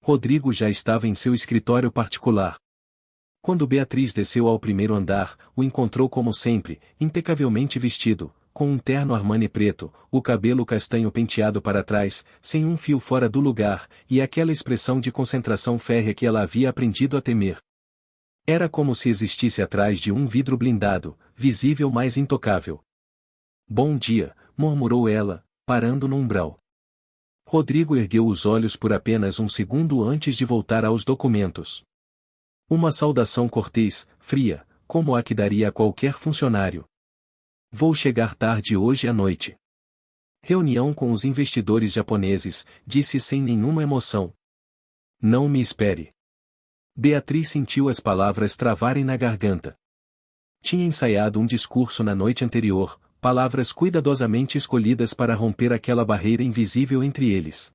Rodrigo já estava em seu escritório particular. Quando Beatriz desceu ao primeiro andar, o encontrou como sempre, impecavelmente vestido, com um terno Armani preto, o cabelo castanho penteado para trás, sem um fio fora do lugar, e aquela expressão de concentração férrea que ela havia aprendido a temer. Era como se existisse atrás de um vidro blindado, visível mas intocável. Bom dia, murmurou ela, parando no umbral. Rodrigo ergueu os olhos por apenas um segundo antes de voltar aos documentos. Uma saudação cortês, fria, como a que daria a qualquer funcionário. Vou chegar tarde hoje à noite. Reunião com os investidores japoneses, disse sem nenhuma emoção. Não me espere. Beatriz sentiu as palavras travarem na garganta. Tinha ensaiado um discurso na noite anterior, palavras cuidadosamente escolhidas para romper aquela barreira invisível entre eles.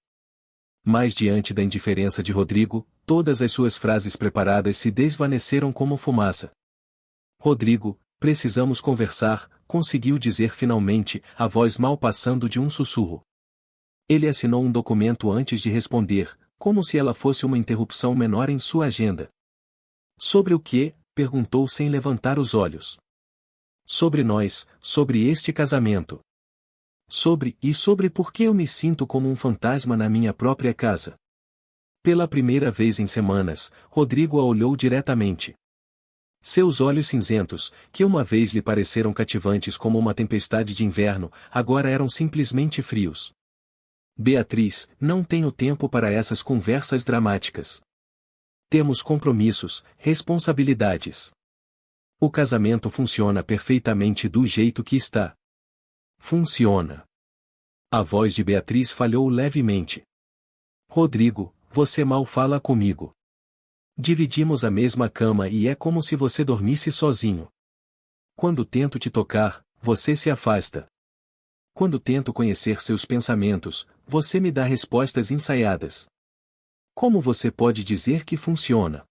Mas diante da indiferença de Rodrigo, todas as suas frases preparadas se desvaneceram como fumaça. Rodrigo, precisamos conversar, conseguiu dizer finalmente, a voz mal passando de um sussurro. Ele assinou um documento antes de responder, como se ela fosse uma interrupção menor em sua agenda. Sobre o que? Perguntou sem levantar os olhos. Sobre nós, sobre este casamento. Sobre por que eu me sinto como um fantasma na minha própria casa. Pela primeira vez em semanas, Rodrigo a olhou diretamente. Seus olhos cinzentos, que uma vez lhe pareceram cativantes como uma tempestade de inverno, agora eram simplesmente frios. Beatriz, não tenho tempo para essas conversas dramáticas. Temos compromissos, responsabilidades. O casamento funciona perfeitamente do jeito que está. Funciona. A voz de Beatriz falhou levemente. Rodrigo, você mal fala comigo. Dividimos a mesma cama e é como se você dormisse sozinho. Quando tento te tocar, você se afasta. Quando tento conhecer seus pensamentos, você me dá respostas ensaiadas. Como você pode dizer que funciona?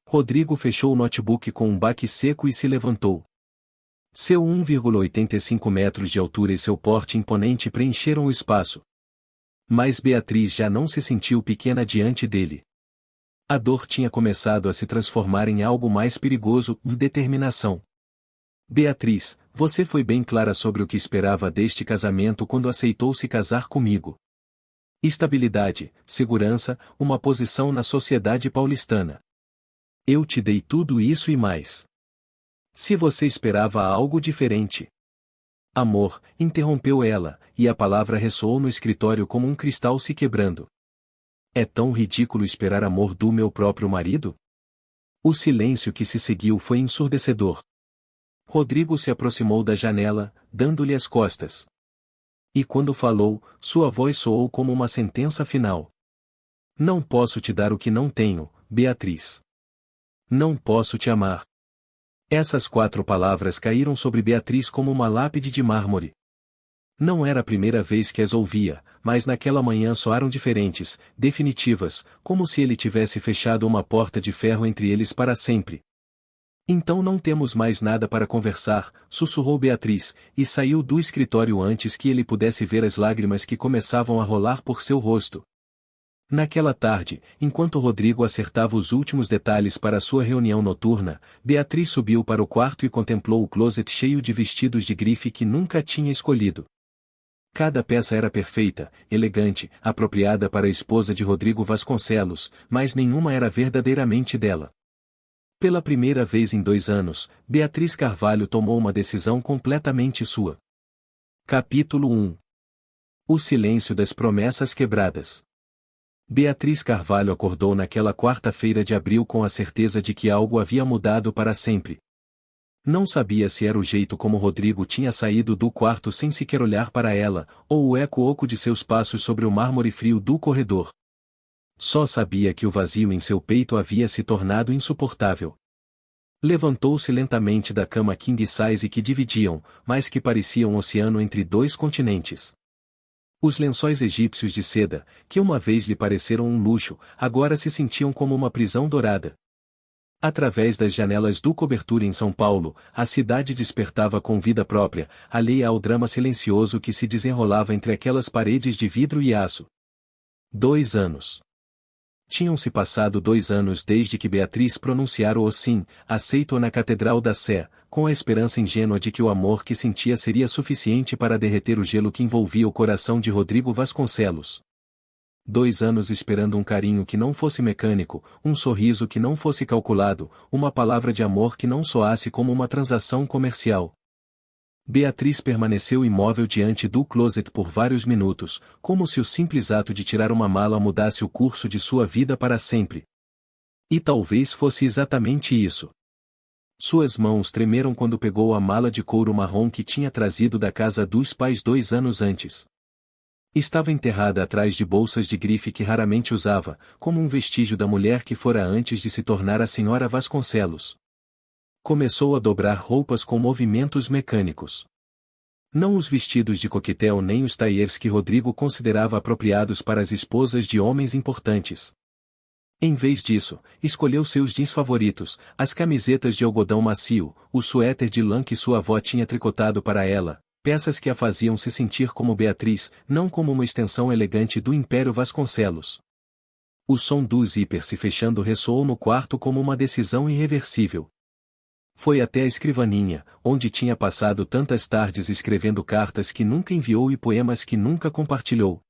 Rodrigo fechou o notebook com um baque seco e se levantou. Seu 1,85 metros de altura e seu porte imponente preencheram o espaço. Mas Beatriz já não se sentiu pequena diante dele. A dor tinha começado a se transformar em algo mais perigoso, determinação. Beatriz, você foi bem clara sobre o que esperava deste casamento quando aceitou se casar comigo. Estabilidade, segurança, uma posição na sociedade paulistana. Eu te dei tudo isso e mais. Se você esperava algo diferente. Amor, interrompeu ela, e a palavra ressoou no escritório como um cristal se quebrando. É tão ridículo esperar amor do meu próprio marido? O silêncio que se seguiu foi ensurdecedor. Rodrigo se aproximou da janela, dando-lhe as costas. E quando falou, sua voz soou como uma sentença final. Não posso te dar o que não tenho, Beatriz. Não posso te amar. Essas 4 palavras caíram sobre Beatriz como uma lápide de mármore. Não era a primeira vez que as ouvia, mas naquela manhã soaram diferentes, definitivas, como se ele tivesse fechado uma porta de ferro entre eles para sempre. Então não temos mais nada para conversar, sussurrou Beatriz, e saiu do escritório antes que ele pudesse ver as lágrimas que começavam a rolar por seu rosto. Naquela tarde, enquanto Rodrigo acertava os últimos detalhes para sua reunião noturna, Beatriz subiu para o quarto e contemplou o closet cheio de vestidos de grife que nunca tinha escolhido. Cada peça era perfeita, elegante, apropriada para a esposa de Rodrigo Vasconcelos, mas nenhuma era verdadeiramente dela. Pela primeira vez em 2 anos, Beatriz Carvalho tomou uma decisão completamente sua. Capítulo 1. O silêncio das promessas quebradas. Beatriz Carvalho acordou naquela quarta-feira de abril com a certeza de que algo havia mudado para sempre. Não sabia se era o jeito como Rodrigo tinha saído do quarto sem sequer olhar para ela, ou o eco oco de seus passos sobre o mármore frio do corredor. Só sabia que o vazio em seu peito havia se tornado insuportável. Levantou-se lentamente da cama king size que dividiam, mas que parecia um oceano entre 2 continentes. Os lençóis egípcios de seda, que uma vez lhe pareceram um luxo, agora se sentiam como uma prisão dourada. Através das janelas do cobertura em São Paulo, a cidade despertava com vida própria, alheia ao drama silencioso que se desenrolava entre aquelas paredes de vidro e aço. 2 anos. Tinham-se passado 2 anos desde que Beatriz pronunciara o sim, aceito na Catedral da Sé, com a esperança ingênua de que o amor que sentia seria suficiente para derreter o gelo que envolvia o coração de Rodrigo Vasconcelos. 2 anos esperando um carinho que não fosse mecânico, um sorriso que não fosse calculado, uma palavra de amor que não soasse como uma transação comercial. Beatriz permaneceu imóvel diante do closet por vários minutos, como se o simples ato de tirar uma mala mudasse o curso de sua vida para sempre. E talvez fosse exatamente isso. Suas mãos tremeram quando pegou a mala de couro marrom que tinha trazido da casa dos pais 2 anos antes. Estava enterrada atrás de bolsas de grife que raramente usava, como um vestígio da mulher que fora antes de se tornar a senhora Vasconcelos. Começou a dobrar roupas com movimentos mecânicos. Não os vestidos de coquetel nem os tailleurs que Rodrigo considerava apropriados para as esposas de homens importantes. Em vez disso, escolheu seus jeans favoritos, as camisetas de algodão macio, o suéter de lã que sua avó tinha tricotado para ela, peças que a faziam se sentir como Beatriz, não como uma extensão elegante do Império Vasconcelos. O som do zíper se fechando ressoou no quarto como uma decisão irreversível. Foi até a escrivaninha, onde tinha passado tantas tardes escrevendo cartas que nunca enviou e poemas que nunca compartilhou.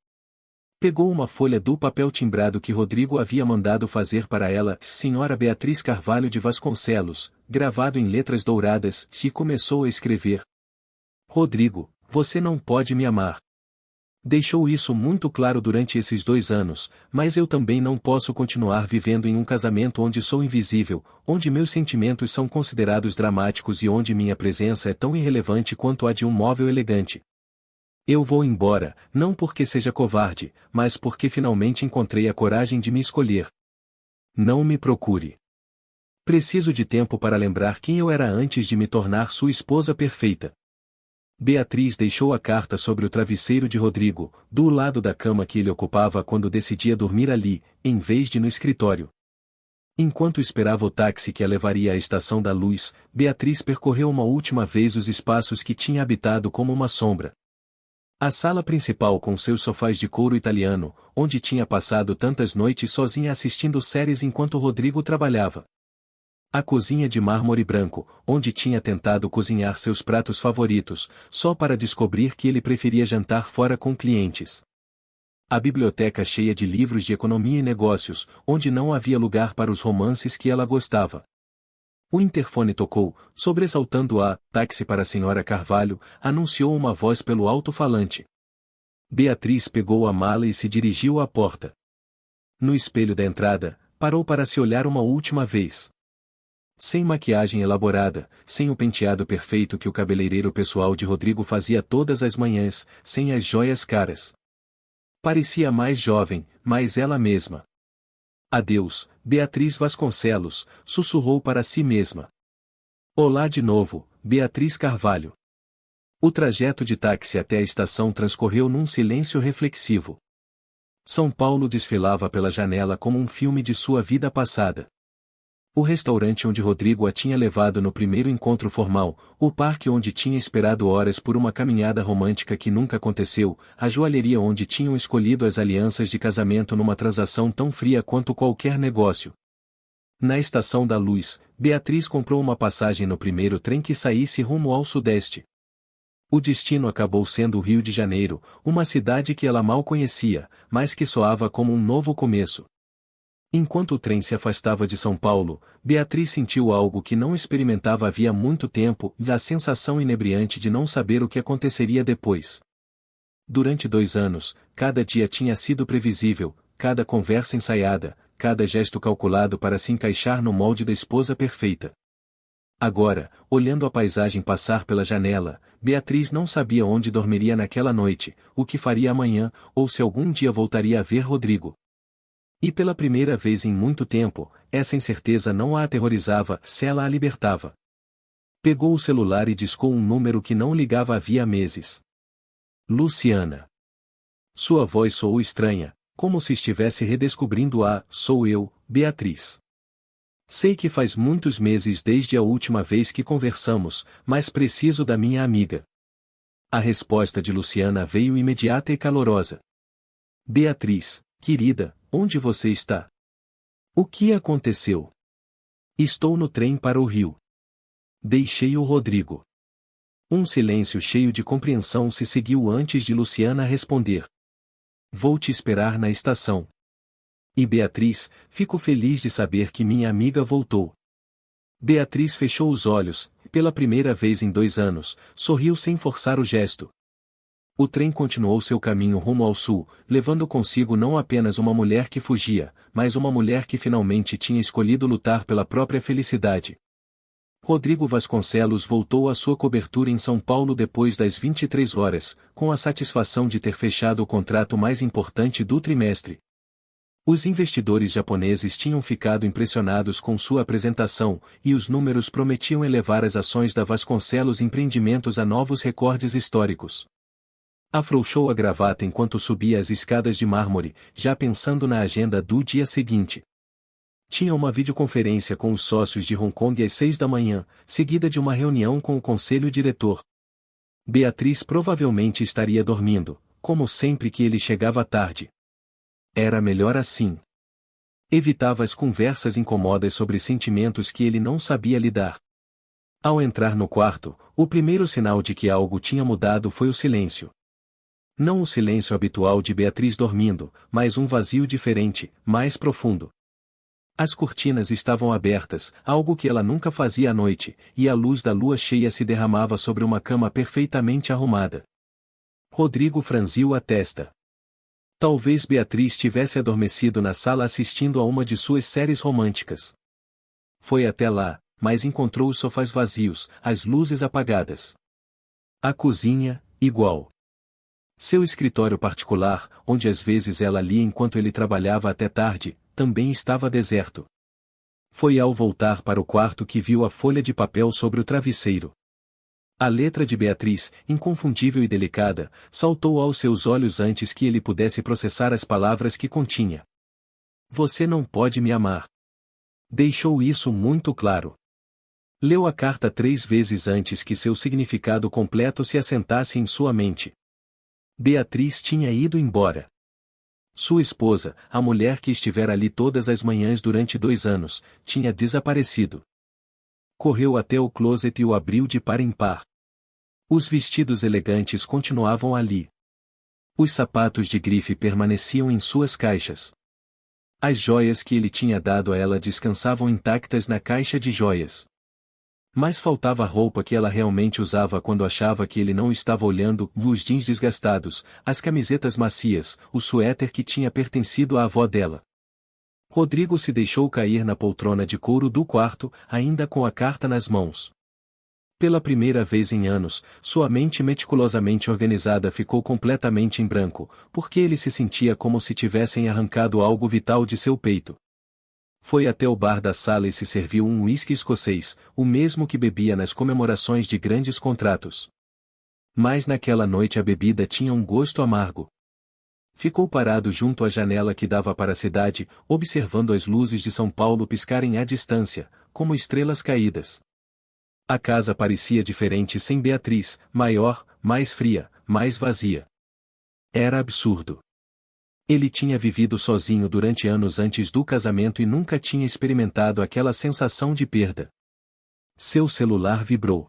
Pegou uma folha do papel timbrado que Rodrigo havia mandado fazer para ela, Senhora Beatriz Carvalho de Vasconcelos, gravado em letras douradas, e começou a escrever. Rodrigo, você não pode me amar. Deixou isso muito claro durante esses 2 anos, mas eu também não posso continuar vivendo em um casamento onde sou invisível, onde meus sentimentos são considerados dramáticos e onde minha presença é tão irrelevante quanto a de um móvel elegante. Eu vou embora, não porque seja covarde, mas porque finalmente encontrei a coragem de me escolher. Não me procure. Preciso de tempo para lembrar quem eu era antes de me tornar sua esposa perfeita. Beatriz deixou a carta sobre o travesseiro de Rodrigo, do lado da cama que ele ocupava quando decidia dormir ali, em vez de no escritório. Enquanto esperava o táxi que a levaria à Estação da Luz, Beatriz percorreu uma última vez os espaços que tinha habitado como uma sombra. A sala principal com seus sofás de couro italiano, onde tinha passado tantas noites sozinha assistindo séries enquanto Rodrigo trabalhava. A cozinha de mármore branco, onde tinha tentado cozinhar seus pratos favoritos, só para descobrir que ele preferia jantar fora com clientes. A biblioteca cheia de livros de economia e negócios, onde não havia lugar para os romances que ela gostava. O interfone tocou, sobressaltando a táxi para a senhora Carvalho, anunciou uma voz pelo alto-falante. Beatriz pegou a mala e se dirigiu à porta. No espelho da entrada, parou para se olhar uma última vez. Sem maquiagem elaborada, sem o penteado perfeito que o cabeleireiro pessoal de Rodrigo fazia todas as manhãs, sem as joias caras. Parecia mais jovem, mais ela mesma. Adeus, Beatriz Vasconcelos, sussurrou para si mesma. Olá de novo, Beatriz Carvalho. O trajeto de táxi até a estação transcorreu num silêncio reflexivo. São Paulo desfilava pela janela como um filme de sua vida passada. O restaurante onde Rodrigo a tinha levado no primeiro encontro formal, o parque onde tinha esperado horas por uma caminhada romântica que nunca aconteceu, a joalheria onde tinham escolhido as alianças de casamento numa transação tão fria quanto qualquer negócio. Na Estação da Luz, Beatriz comprou uma passagem no primeiro trem que saísse rumo ao sudeste. O destino acabou sendo o Rio de Janeiro, uma cidade que ela mal conhecia, mas que soava como um novo começo. Enquanto o trem se afastava de São Paulo, Beatriz sentiu algo que não experimentava havia muito tempo, a sensação inebriante de não saber o que aconteceria depois. Durante 2 anos, cada dia tinha sido previsível, cada conversa ensaiada, cada gesto calculado para se encaixar no molde da esposa perfeita. Agora, olhando a paisagem passar pela janela, Beatriz não sabia onde dormiria naquela noite, o que faria amanhã, ou se algum dia voltaria a ver Rodrigo. E pela primeira vez em muito tempo, essa incerteza não a aterrorizava, se ela a libertava. Pegou o celular e discou um número que não ligava havia meses. Luciana. Sua voz soou estranha, como se estivesse redescobrindo sou eu, Beatriz. Sei que faz muitos meses desde a última vez que conversamos, mas preciso da minha amiga. A resposta de Luciana veio imediata e calorosa. Beatriz, querida, onde você está? O que aconteceu? Estou no trem para o Rio. Deixei o Rodrigo. Um silêncio cheio de compreensão se seguiu antes de Luciana responder. Vou te esperar na estação. E Beatriz, fico feliz de saber que minha amiga voltou. Beatriz fechou os olhos, pela primeira vez em 2 anos, sorriu sem forçar o gesto. O trem continuou seu caminho rumo ao sul, levando consigo não apenas uma mulher que fugia, mas uma mulher que finalmente tinha escolhido lutar pela própria felicidade. Rodrigo Vasconcelos voltou à sua cobertura em São Paulo depois das 23 horas, com a satisfação de ter fechado o contrato mais importante do trimestre. Os investidores japoneses tinham ficado impressionados com sua apresentação, e os números prometiam elevar as ações da Vasconcelos Empreendimentos a novos recordes históricos. Afrouxou a gravata enquanto subia as escadas de mármore, já pensando na agenda do dia seguinte. Tinha uma videoconferência com os sócios de Hong Kong às 6 da manhã, seguida de uma reunião com o conselho diretor. Beatriz provavelmente estaria dormindo, como sempre que ele chegava tarde. Era melhor assim. Evitava as conversas incômodas sobre sentimentos que ele não sabia lidar. Ao entrar no quarto, o primeiro sinal de que algo tinha mudado foi o silêncio. Não o silêncio habitual de Beatriz dormindo, mas um vazio diferente, mais profundo. As cortinas estavam abertas, algo que ela nunca fazia à noite, e a luz da lua cheia se derramava sobre uma cama perfeitamente arrumada. Rodrigo franziu a testa. Talvez Beatriz tivesse adormecido na sala assistindo a uma de suas séries românticas. Foi até lá, mas encontrou os sofás vazios, as luzes apagadas. A cozinha, igual. Seu escritório particular, onde às vezes ela lia enquanto ele trabalhava até tarde, também estava deserto. Foi ao voltar para o quarto que viu a folha de papel sobre o travesseiro. A letra de Beatriz, inconfundível e delicada, saltou aos seus olhos antes que ele pudesse processar as palavras que continha. Você não pode me amar. Deixou isso muito claro. Leu a carta 3 vezes antes que seu significado completo se assentasse em sua mente. Beatriz tinha ido embora. Sua esposa, a mulher que estivera ali todas as manhãs durante 2 anos, tinha desaparecido. Correu até o closet e o abriu de par em par. Os vestidos elegantes continuavam ali. Os sapatos de grife permaneciam em suas caixas. As joias que ele tinha dado a ela descansavam intactas na caixa de joias. Mas faltava a roupa que ela realmente usava quando achava que ele não estava olhando, os jeans desgastados, as camisetas macias, o suéter que tinha pertencido à avó dela. Rodrigo se deixou cair na poltrona de couro do quarto, ainda com a carta nas mãos. Pela primeira vez em anos, sua mente meticulosamente organizada ficou completamente em branco, porque ele se sentia como se tivessem arrancado algo vital de seu peito. Foi até o bar da sala e se serviu um uísque escocês, o mesmo que bebia nas comemorações de grandes contratos. Mas naquela noite a bebida tinha um gosto amargo. Ficou parado junto à janela que dava para a cidade, observando as luzes de São Paulo piscarem à distância, como estrelas caídas. A casa parecia diferente sem Beatriz, maior, mais fria, mais vazia. Era absurdo. Ele tinha vivido sozinho durante anos antes do casamento e nunca tinha experimentado aquela sensação de perda. Seu celular vibrou.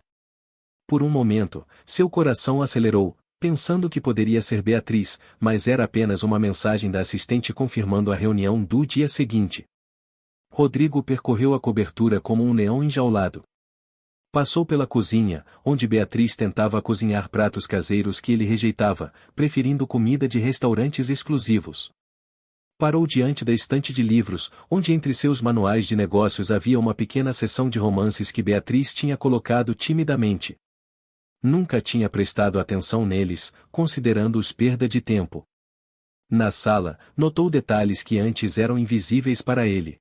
Por um momento, seu coração acelerou, pensando que poderia ser Beatriz, mas era apenas uma mensagem da assistente confirmando a reunião do dia seguinte. Rodrigo percorreu a cobertura como um leão enjaulado. Passou pela cozinha, onde Beatriz tentava cozinhar pratos caseiros que ele rejeitava, preferindo comida de restaurantes exclusivos. Parou diante da estante de livros, onde entre seus manuais de negócios havia uma pequena seção de romances que Beatriz tinha colocado timidamente. Nunca tinha prestado atenção neles, considerando-os perda de tempo. Na sala, notou detalhes que antes eram invisíveis para ele.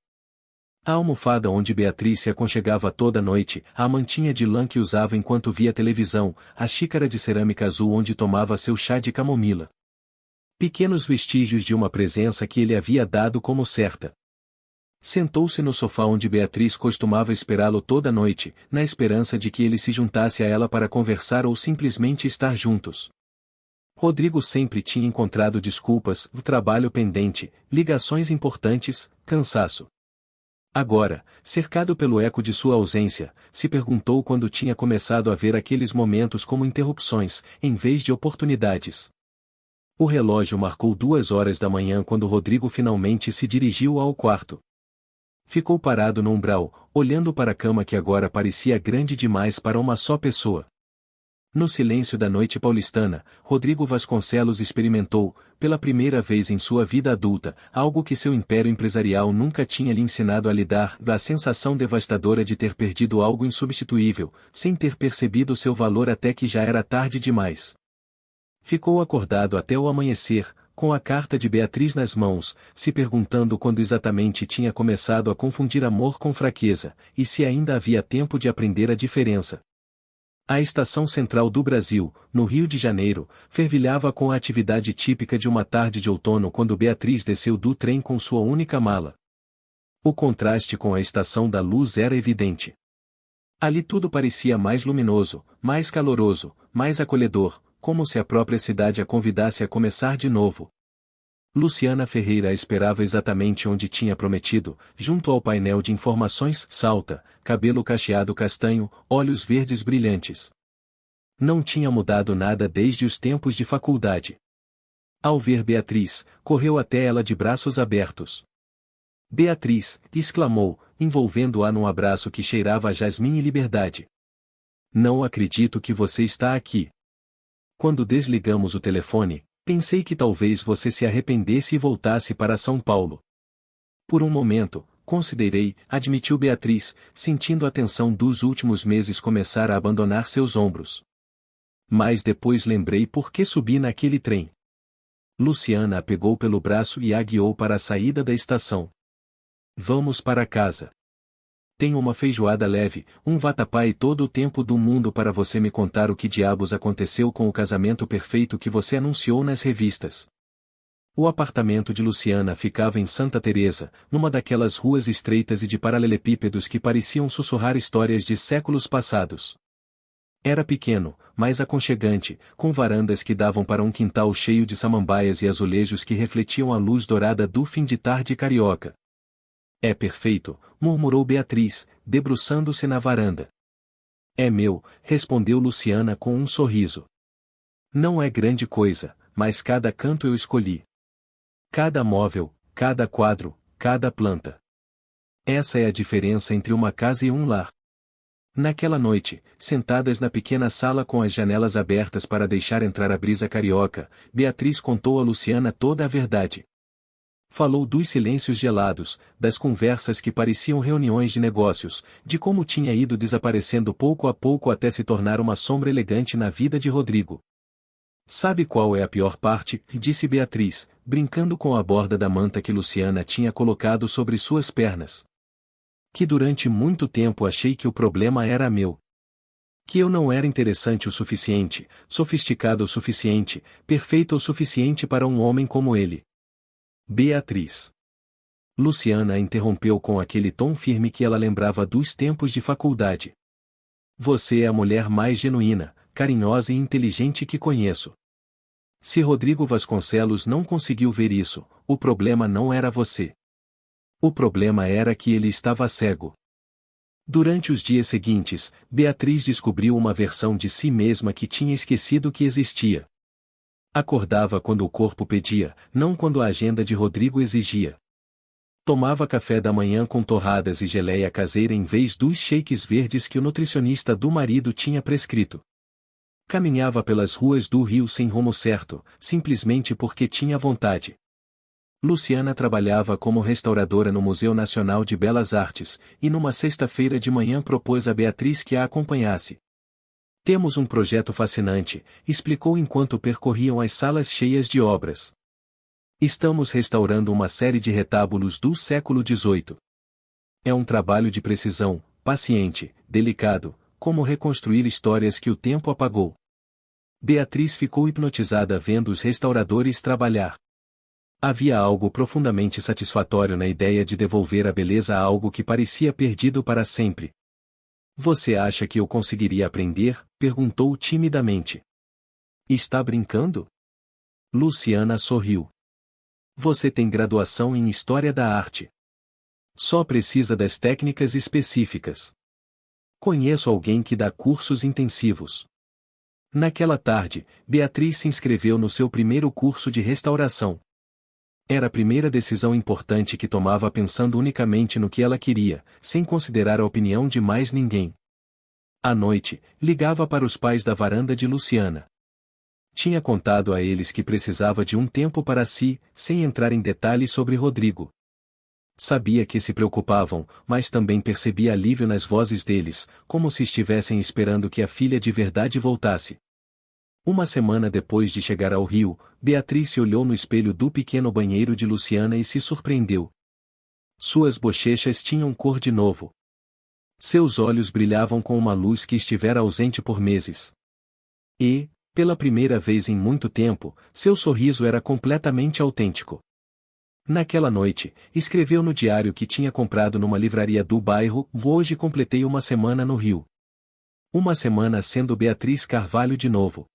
A almofada onde Beatriz se aconchegava toda noite, a mantinha de lã que usava enquanto via televisão, a xícara de cerâmica azul onde tomava seu chá de camomila. Pequenos vestígios de uma presença que ele havia dado como certa. Sentou-se no sofá onde Beatriz costumava esperá-lo toda noite, na esperança de que ele se juntasse a ela para conversar ou simplesmente estar juntos. Rodrigo sempre tinha encontrado desculpas, o trabalho pendente, ligações importantes, cansaço. Agora, cercado pelo eco de sua ausência, se perguntou quando tinha começado a ver aqueles momentos como interrupções, em vez de oportunidades. O relógio marcou 2 horas da manhã quando Rodrigo finalmente se dirigiu ao quarto. Ficou parado no umbral, olhando para a cama que agora parecia grande demais para uma só pessoa. No silêncio da noite paulistana, Rodrigo Vasconcelos experimentou, pela primeira vez em sua vida adulta, algo que seu império empresarial nunca tinha lhe ensinado a lidar, a sensação devastadora de ter perdido algo insubstituível, sem ter percebido seu valor até que já era tarde demais. Ficou acordado até o amanhecer, com a carta de Beatriz nas mãos, se perguntando quando exatamente tinha começado a confundir amor com fraqueza, e se ainda havia tempo de aprender a diferença. A estação central do Brasil, no Rio de Janeiro, fervilhava com a atividade típica de uma tarde de outono quando Beatriz desceu do trem com sua única mala. O contraste com a estação da luz era evidente. Ali tudo parecia mais luminoso, mais caloroso, mais acolhedor, como se a própria cidade a convidasse a começar de novo. Luciana Ferreira a esperava exatamente onde tinha prometido, junto ao painel de informações, salta, cabelo cacheado castanho, olhos verdes brilhantes. Não tinha mudado nada desde os tempos de faculdade. Ao ver Beatriz, correu até ela de braços abertos. Beatriz, exclamou, envolvendo-a num abraço que cheirava a jasmim e liberdade. Não acredito que você está aqui. Quando desligamos o telefone, pensei que talvez você se arrependesse e voltasse para São Paulo. Por um momento, considerei, admitiu Beatriz, sentindo a tensão dos últimos meses começar a abandonar seus ombros. Mas depois lembrei por que subi naquele trem. Luciana a pegou pelo braço e a guiou para a saída da estação. Vamos para casa. Tenho uma feijoada leve, um vatapá e todo o tempo do mundo para você me contar o que diabos aconteceu com o casamento perfeito que você anunciou nas revistas. O apartamento de Luciana ficava em Santa Teresa, numa daquelas ruas estreitas e de paralelepípedos que pareciam sussurrar histórias de séculos passados. Era pequeno, mas aconchegante, com varandas que davam para um quintal cheio de samambaias e azulejos que refletiam a luz dourada do fim de tarde carioca. É perfeito, murmurou Beatriz, debruçando-se na varanda. É meu, respondeu Luciana com um sorriso. Não é grande coisa, mas cada canto eu escolhi. Cada móvel, cada quadro, cada planta. Essa é a diferença entre uma casa e um lar. Naquela noite, sentadas na pequena sala com as janelas abertas para deixar entrar a brisa carioca, Beatriz contou a Luciana toda a verdade. Falou dos silêncios gelados, das conversas que pareciam reuniões de negócios, de como tinha ido desaparecendo pouco a pouco até se tornar uma sombra elegante na vida de Rodrigo. Sabe qual é a pior parte? Disse Beatriz, brincando com a borda da manta que Luciana tinha colocado sobre suas pernas. Que durante muito tempo achei que o problema era meu. Que eu não era interessante o suficiente, sofisticado o suficiente, perfeito o suficiente para um homem como ele. Beatriz. Luciana a interrompeu com aquele tom firme que ela lembrava dos tempos de faculdade. Você é a mulher mais genuína, carinhosa e inteligente que conheço. Se Rodrigo Vasconcelos não conseguiu ver isso, o problema não era você. O problema era que ele estava cego. Durante os dias seguintes, Beatriz descobriu uma versão de si mesma que tinha esquecido que existia. Acordava quando o corpo pedia, não quando a agenda de Rodrigo exigia. Tomava café da manhã com torradas e geleia caseira em vez dos shakes verdes que o nutricionista do marido tinha prescrito. Caminhava pelas ruas do Rio sem rumo certo, simplesmente porque tinha vontade. Luciana trabalhava como restauradora no Museu Nacional de Belas Artes, e numa sexta-feira de manhã propôs a Beatriz que a acompanhasse. Temos um projeto fascinante, explicou enquanto percorriam as salas cheias de obras. Estamos restaurando uma série de retábulos do século XVIII. É um trabalho de precisão, paciente, delicado, como reconstruir histórias que o tempo apagou. Beatriz ficou hipnotizada vendo os restauradores trabalhar. Havia algo profundamente satisfatório na ideia de devolver a beleza a algo que parecia perdido para sempre. Você acha que eu conseguiria aprender? Perguntou timidamente. Está brincando? Luciana sorriu. Você tem graduação em História da Arte. Só precisa das técnicas específicas. Conheço alguém que dá cursos intensivos. Naquela tarde, Beatriz se inscreveu no seu primeiro curso de restauração. Era a primeira decisão importante que tomava pensando unicamente no que ela queria, sem considerar a opinião de mais ninguém. À noite, ligava para os pais da varanda de Luciana. Tinha contado a eles que precisava de um tempo para si, sem entrar em detalhes sobre Rodrigo. Sabia que se preocupavam, mas também percebia alívio nas vozes deles, como se estivessem esperando que a filha de verdade voltasse. Uma semana depois de chegar ao Rio, Beatriz se olhou no espelho do pequeno banheiro de Luciana e se surpreendeu. Suas bochechas tinham cor de novo. Seus olhos brilhavam com uma luz que estivera ausente por meses. E, pela primeira vez em muito tempo, seu sorriso era completamente autêntico. Naquela noite, escreveu no diário que tinha comprado numa livraria do bairro: "Hoje completei uma semana no Rio. Uma semana sendo Beatriz Carvalho de novo.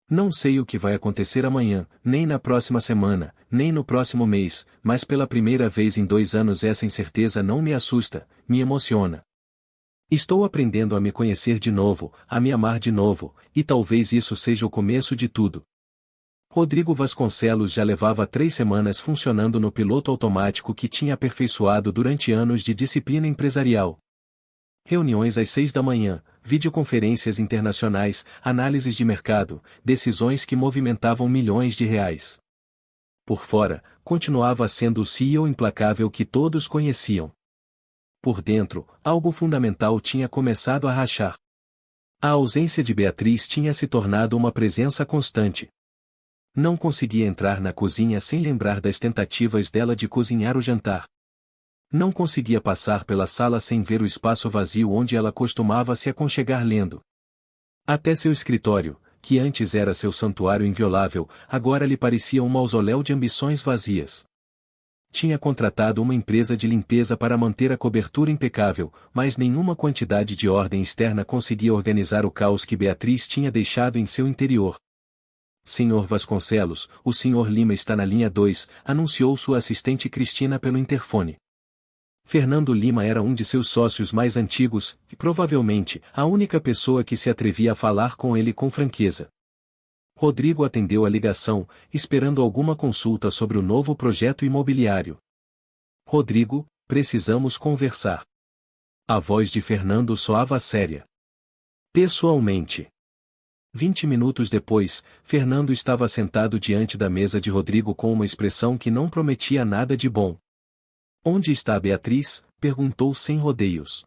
Não sei o que vai acontecer amanhã, nem na próxima semana, nem no próximo mês, mas pela primeira vez em 2 anos essa incerteza não me assusta, me emociona. Estou aprendendo a me conhecer de novo, a me amar de novo, e talvez isso seja o começo de tudo." Rodrigo Vasconcelos já levava 3 semanas funcionando no piloto automático que tinha aperfeiçoado durante anos de disciplina empresarial. Reuniões às 6 da manhã, videoconferências internacionais, análises de mercado, decisões que movimentavam milhões de reais. Por fora, continuava sendo o CEO implacável que todos conheciam. Por dentro, algo fundamental tinha começado a rachar. A ausência de Beatriz tinha se tornado uma presença constante. Não conseguia entrar na cozinha sem lembrar das tentativas dela de cozinhar o jantar. Não conseguia passar pela sala sem ver o espaço vazio onde ela costumava se aconchegar lendo. Até seu escritório, que antes era seu santuário inviolável, agora lhe parecia um mausoléu de ambições vazias. Tinha contratado uma empresa de limpeza para manter a cobertura impecável, mas nenhuma quantidade de ordem externa conseguia organizar o caos que Beatriz tinha deixado em seu interior. "Senhor Vasconcelos, o Sr. Lima está na linha 2, anunciou sua assistente Cristina pelo interfone. Fernando Lima era um de seus sócios mais antigos, e provavelmente, a única pessoa que se atrevia a falar com ele com franqueza. Rodrigo atendeu a ligação, esperando alguma consulta sobre o novo projeto imobiliário. "Rodrigo, precisamos conversar." A voz de Fernando soava séria. "Pessoalmente." 20 minutos depois, Fernando estava sentado diante da mesa de Rodrigo com uma expressão que não prometia nada de bom. "Onde está Beatriz?" perguntou sem rodeios.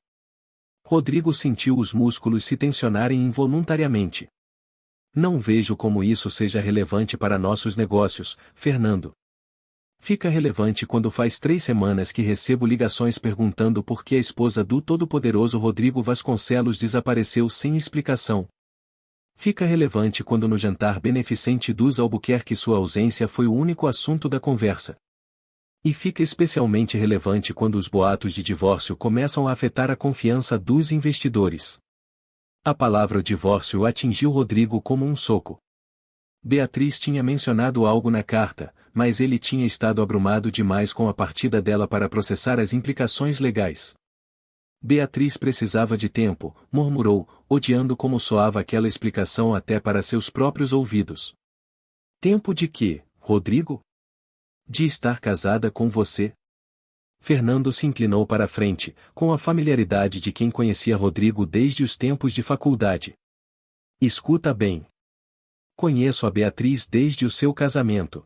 Rodrigo sentiu os músculos se tensionarem involuntariamente. "Não vejo como isso seja relevante para nossos negócios, Fernando. Fica relevante quando faz 3 semanas que recebo ligações perguntando por que a esposa do todo-poderoso Rodrigo Vasconcelos desapareceu sem explicação. Fica relevante quando no jantar beneficente dos Albuquerque sua ausência foi o único assunto da conversa. E fica especialmente relevante quando os boatos de divórcio começam a afetar a confiança dos investidores." A palavra divórcio atingiu Rodrigo como um soco. Beatriz tinha mencionado algo na carta, mas ele tinha estado abrumado demais com a partida dela para processar as implicações legais. Beatriz precisava de tempo, murmurou, odiando como soava aquela explicação até para seus próprios ouvidos. "Tempo de quê, Rodrigo? De estar casada com você?" Fernando se inclinou para a frente, com a familiaridade de quem conhecia Rodrigo desde os tempos de faculdade. "Escuta bem. Conheço a Beatriz desde o seu casamento.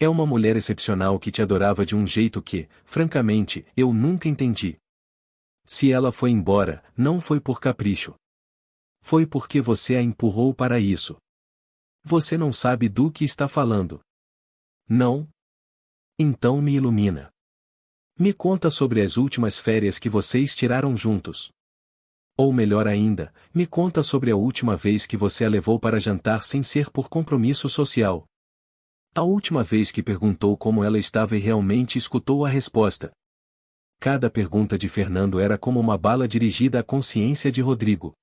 É uma mulher excepcional que te adorava de um jeito que, francamente, eu nunca entendi. Se ela foi embora, não foi por capricho. Foi porque você a empurrou para isso. Você não sabe do que está falando. Não? Então me ilumina. Me conta sobre as últimas férias que vocês tiraram juntos. Ou melhor ainda, me conta sobre a última vez que você a levou para jantar sem ser por compromisso social. A última vez que perguntou como ela estava e realmente escutou a resposta." Cada pergunta de Fernando era como uma bala dirigida à consciência de Rodrigo.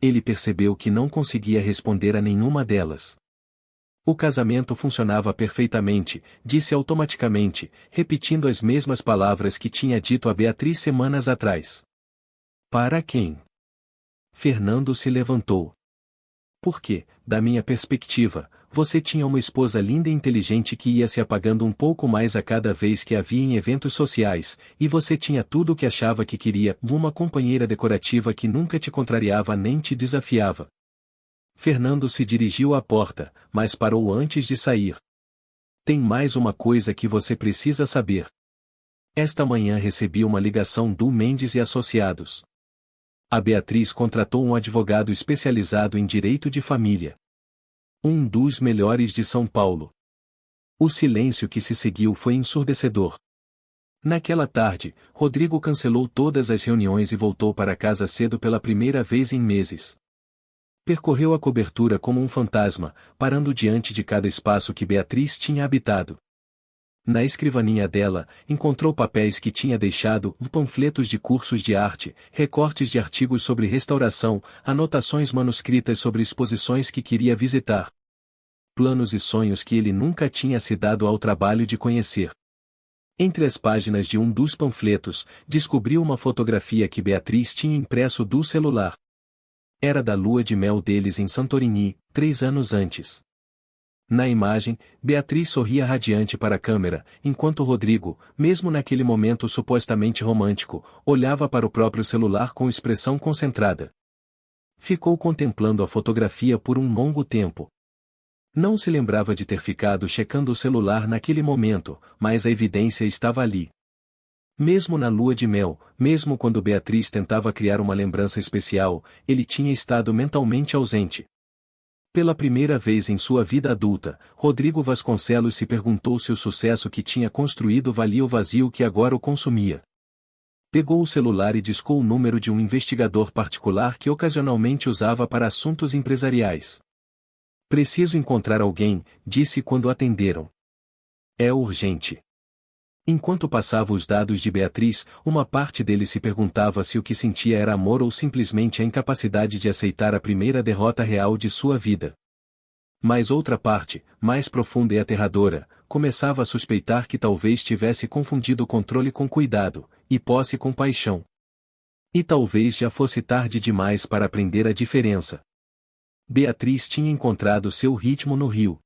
Ele percebeu que não conseguia responder a nenhuma delas. O casamento funcionava perfeitamente, disse automaticamente, repetindo as mesmas palavras que tinha dito a Beatriz semanas atrás. Para quem? Fernando se levantou. Porque, da minha perspectiva, você tinha uma esposa linda e inteligente que ia se apagando um pouco mais a cada vez que havia em eventos sociais, e você tinha tudo o que achava que queria, uma companheira decorativa que nunca te contrariava nem te desafiava. Fernando se dirigiu à porta, mas parou antes de sair. Tem mais uma coisa que você precisa saber. Esta manhã recebi uma ligação do Mendes e Associados. A Beatriz contratou um advogado especializado em direito de família. Um dos melhores de São Paulo. O silêncio que se seguiu foi ensurdecedor. Naquela tarde, Rodrigo cancelou todas as reuniões e voltou para casa cedo pela primeira vez em meses. Percorreu a cobertura como um fantasma, parando diante de cada espaço que Beatriz tinha habitado. Na escrivaninha dela, encontrou papéis que tinha deixado, panfletos de cursos de arte, recortes de artigos sobre restauração, anotações manuscritas sobre exposições que queria visitar. Planos e sonhos que ele nunca tinha se dado ao trabalho de conhecer. Entre as páginas de um dos panfletos, descobriu uma fotografia que Beatriz tinha impresso do celular. Era da lua de mel deles em Santorini, 3 anos antes. Na imagem, Beatriz sorria radiante para a câmera, enquanto Rodrigo, mesmo naquele momento supostamente romântico, olhava para o próprio celular com expressão concentrada. Ficou contemplando a fotografia por um longo tempo. Não se lembrava de ter ficado checando o celular naquele momento, mas a evidência estava ali. Mesmo na lua de mel, mesmo quando Beatriz tentava criar uma lembrança especial, ele tinha estado mentalmente ausente. Pela primeira vez em sua vida adulta, Rodrigo Vasconcelos se perguntou se o sucesso que tinha construído valia o vazio que agora o consumia. Pegou o celular e discou o número de um investigador particular que ocasionalmente usava para assuntos empresariais. Preciso encontrar alguém, disse quando atenderam. É urgente. Enquanto passava os dados de Beatriz, uma parte dele se perguntava se o que sentia era amor ou simplesmente a incapacidade de aceitar a primeira derrota real de sua vida. Mas outra parte, mais profunda e aterradora, começava a suspeitar que talvez tivesse confundido controle com cuidado, e posse com paixão. E talvez já fosse tarde demais para aprender a diferença. Beatriz tinha encontrado seu ritmo no Rio.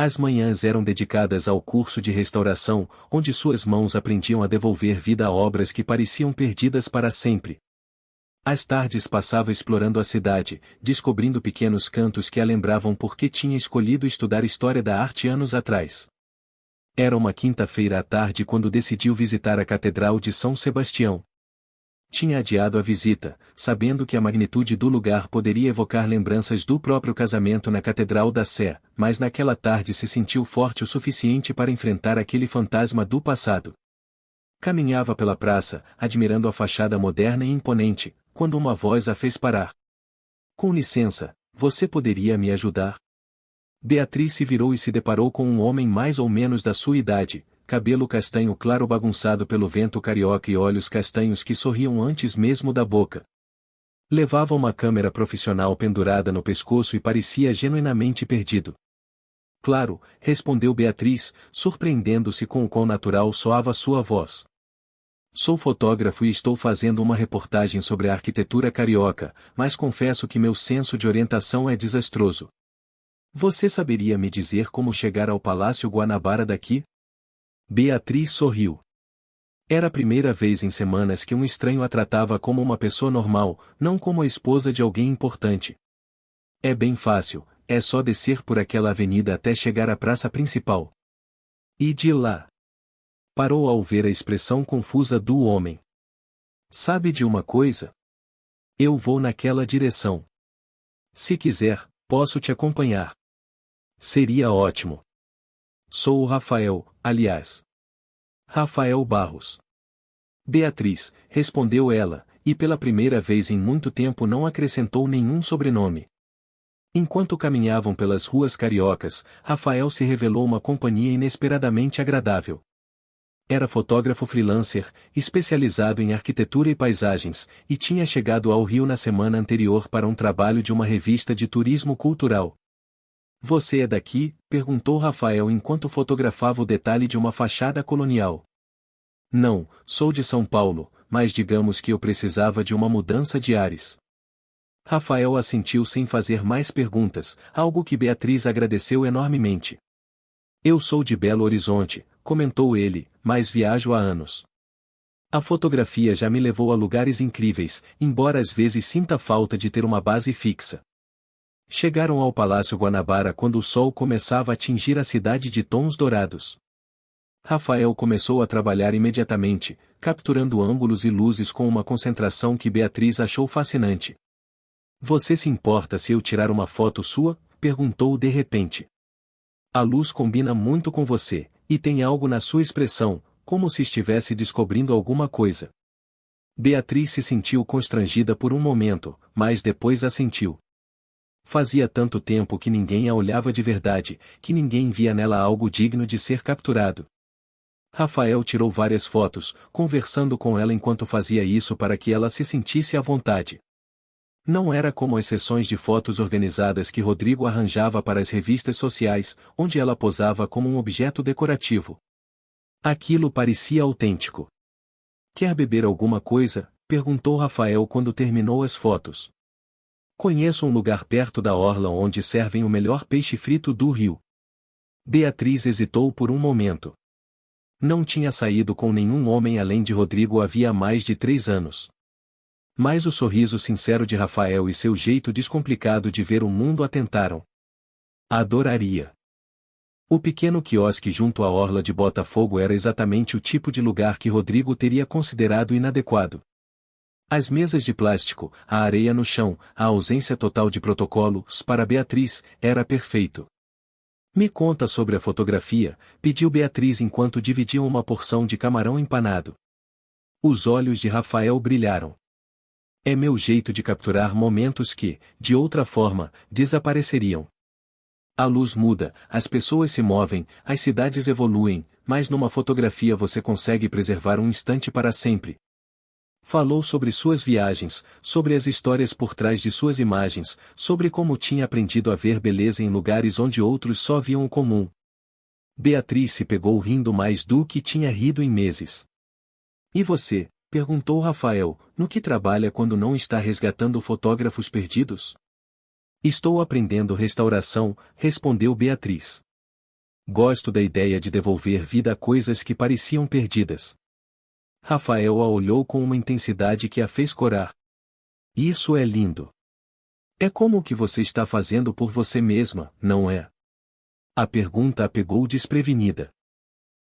As manhãs eram dedicadas ao curso de restauração, onde suas mãos aprendiam a devolver vida a obras que pareciam perdidas para sempre. As tardes passava explorando a cidade, descobrindo pequenos cantos que a lembravam por que tinha escolhido estudar História da Arte anos atrás. Era uma quinta-feira à tarde quando decidiu visitar a Catedral de São Sebastião. Tinha adiado a visita, sabendo que a magnitude do lugar poderia evocar lembranças do próprio casamento na Catedral da Sé, mas naquela tarde se sentiu forte o suficiente para enfrentar aquele fantasma do passado. Caminhava pela praça, admirando a fachada moderna e imponente, quando uma voz a fez parar. Com licença, você poderia me ajudar? Beatriz se virou e se deparou com um homem mais ou menos da sua idade, cabelo castanho claro bagunçado pelo vento carioca e olhos castanhos que sorriam antes mesmo da boca. Levava uma câmera profissional pendurada no pescoço e parecia genuinamente perdido. Claro, respondeu Beatriz, surpreendendo-se com o quão natural soava sua voz. Sou fotógrafo e estou fazendo uma reportagem sobre a arquitetura carioca, mas confesso que meu senso de orientação é desastroso. Você saberia me dizer como chegar ao Palácio Guanabara daqui? Beatriz sorriu. Era a primeira vez em semanas que um estranho a tratava como uma pessoa normal, não como a esposa de alguém importante. É bem fácil, é só descer por aquela avenida até chegar à praça principal. E de lá. Parou ao ver a expressão confusa do homem. Sabe de uma coisa? Eu vou naquela direção. Se quiser, posso te acompanhar. Seria ótimo. Sou o Rafael, aliás. Rafael Barros. Beatriz, respondeu ela, e pela primeira vez em muito tempo não acrescentou nenhum sobrenome. Enquanto caminhavam pelas ruas cariocas, Rafael se revelou uma companhia inesperadamente agradável. Era fotógrafo freelancer, especializado em arquitetura e paisagens, e tinha chegado ao Rio na semana anterior para um trabalho de uma revista de turismo cultural. Você é daqui? Perguntou Rafael enquanto fotografava o detalhe de uma fachada colonial. Não, sou de São Paulo, mas digamos que eu precisava de uma mudança de ares. Rafael assentiu sem fazer mais perguntas, algo que Beatriz agradeceu enormemente. Eu sou de Belo Horizonte, comentou ele, mas viajo há anos. A fotografia já me levou a lugares incríveis, embora às vezes sinta falta de ter uma base fixa. Chegaram ao Palácio Guanabara quando o sol começava a tingir a cidade de tons dourados. Rafael começou a trabalhar imediatamente, capturando ângulos e luzes com uma concentração que Beatriz achou fascinante. Você se importa se eu tirar uma foto sua? Perguntou de repente. A luz combina muito com você, e tem algo na sua expressão, como se estivesse descobrindo alguma coisa. Beatriz se sentiu constrangida por um momento, mas depois assentiu. Fazia tanto tempo que ninguém a olhava de verdade, que ninguém via nela algo digno de ser capturado. Rafael tirou várias fotos, conversando com ela enquanto fazia isso para que ela se sentisse à vontade. Não era como as sessões de fotos organizadas que Rodrigo arranjava para as revistas sociais, onde ela posava como um objeto decorativo. Aquilo parecia autêntico. Quer beber alguma coisa? Perguntou Rafael quando terminou as fotos. Conheço um lugar perto da orla onde servem o melhor peixe frito do Rio. Beatriz hesitou por um momento. Não tinha saído com nenhum homem além de Rodrigo havia mais de 3 anos. Mas o sorriso sincero de Rafael e seu jeito descomplicado de ver o mundo a tentaram. Adoraria. O pequeno quiosque junto à orla de Botafogo era exatamente o tipo de lugar que Rodrigo teria considerado inadequado. As mesas de plástico, a areia no chão, a ausência total de protocolos para Beatriz, era perfeito. Me conta sobre a fotografia, pediu Beatriz enquanto dividiam uma porção de camarão empanado. Os olhos de Rafael brilharam. É meu jeito de capturar momentos que, de outra forma, desapareceriam. A luz muda, as pessoas se movem, as cidades evoluem, mas numa fotografia você consegue preservar um instante para sempre. Falou sobre suas viagens, sobre as histórias por trás de suas imagens, sobre como tinha aprendido a ver beleza em lugares onde outros só viam o comum. Beatriz se pegou rindo mais do que tinha rido em meses. E você? Perguntou Rafael, no que trabalha quando não está resgatando fotógrafos perdidos? Estou aprendendo restauração, respondeu Beatriz. Gosto da ideia de devolver vida a coisas que pareciam perdidas. Rafael a olhou com uma intensidade que a fez corar. Isso é lindo. É como o que você está fazendo por você mesma, não é? A pergunta a pegou desprevenida.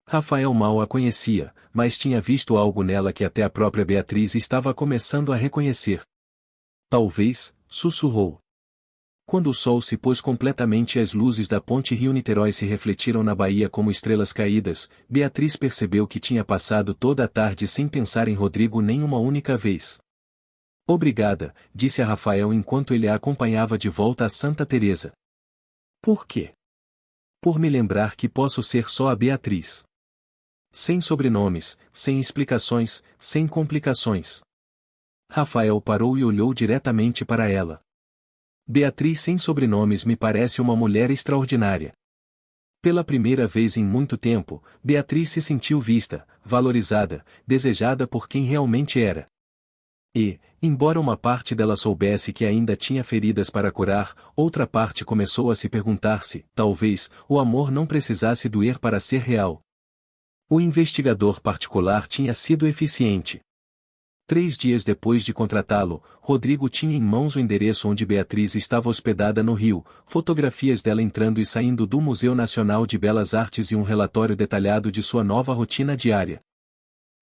Rafael mal a conhecia, mas tinha visto algo nela que até a própria Beatriz estava começando a reconhecer. Talvez, sussurrou. Quando o sol se pôs completamente e as luzes da ponte Rio-Niterói se refletiram na baía como estrelas caídas, Beatriz percebeu que tinha passado toda a tarde sem pensar em Rodrigo nem uma única vez. Obrigada, disse a Rafael enquanto ele a acompanhava de volta a Santa Teresa. Por quê? Por me lembrar que posso ser só a Beatriz. Sem sobrenomes, sem explicações, sem complicações. Rafael parou e olhou diretamente para ela. Beatriz sem sobrenomes me parece uma mulher extraordinária. Pela primeira vez em muito tempo, Beatriz se sentiu vista, valorizada, desejada por quem realmente era. E, embora uma parte dela soubesse que ainda tinha feridas para curar, outra parte começou a se perguntar se, talvez, o amor não precisasse doer para ser real. O investigador particular tinha sido eficiente. 3 dias depois de contratá-lo, Rodrigo tinha em mãos o endereço onde Beatriz estava hospedada no Rio, fotografias dela entrando e saindo do Museu Nacional de Belas Artes e um relatório detalhado de sua nova rotina diária.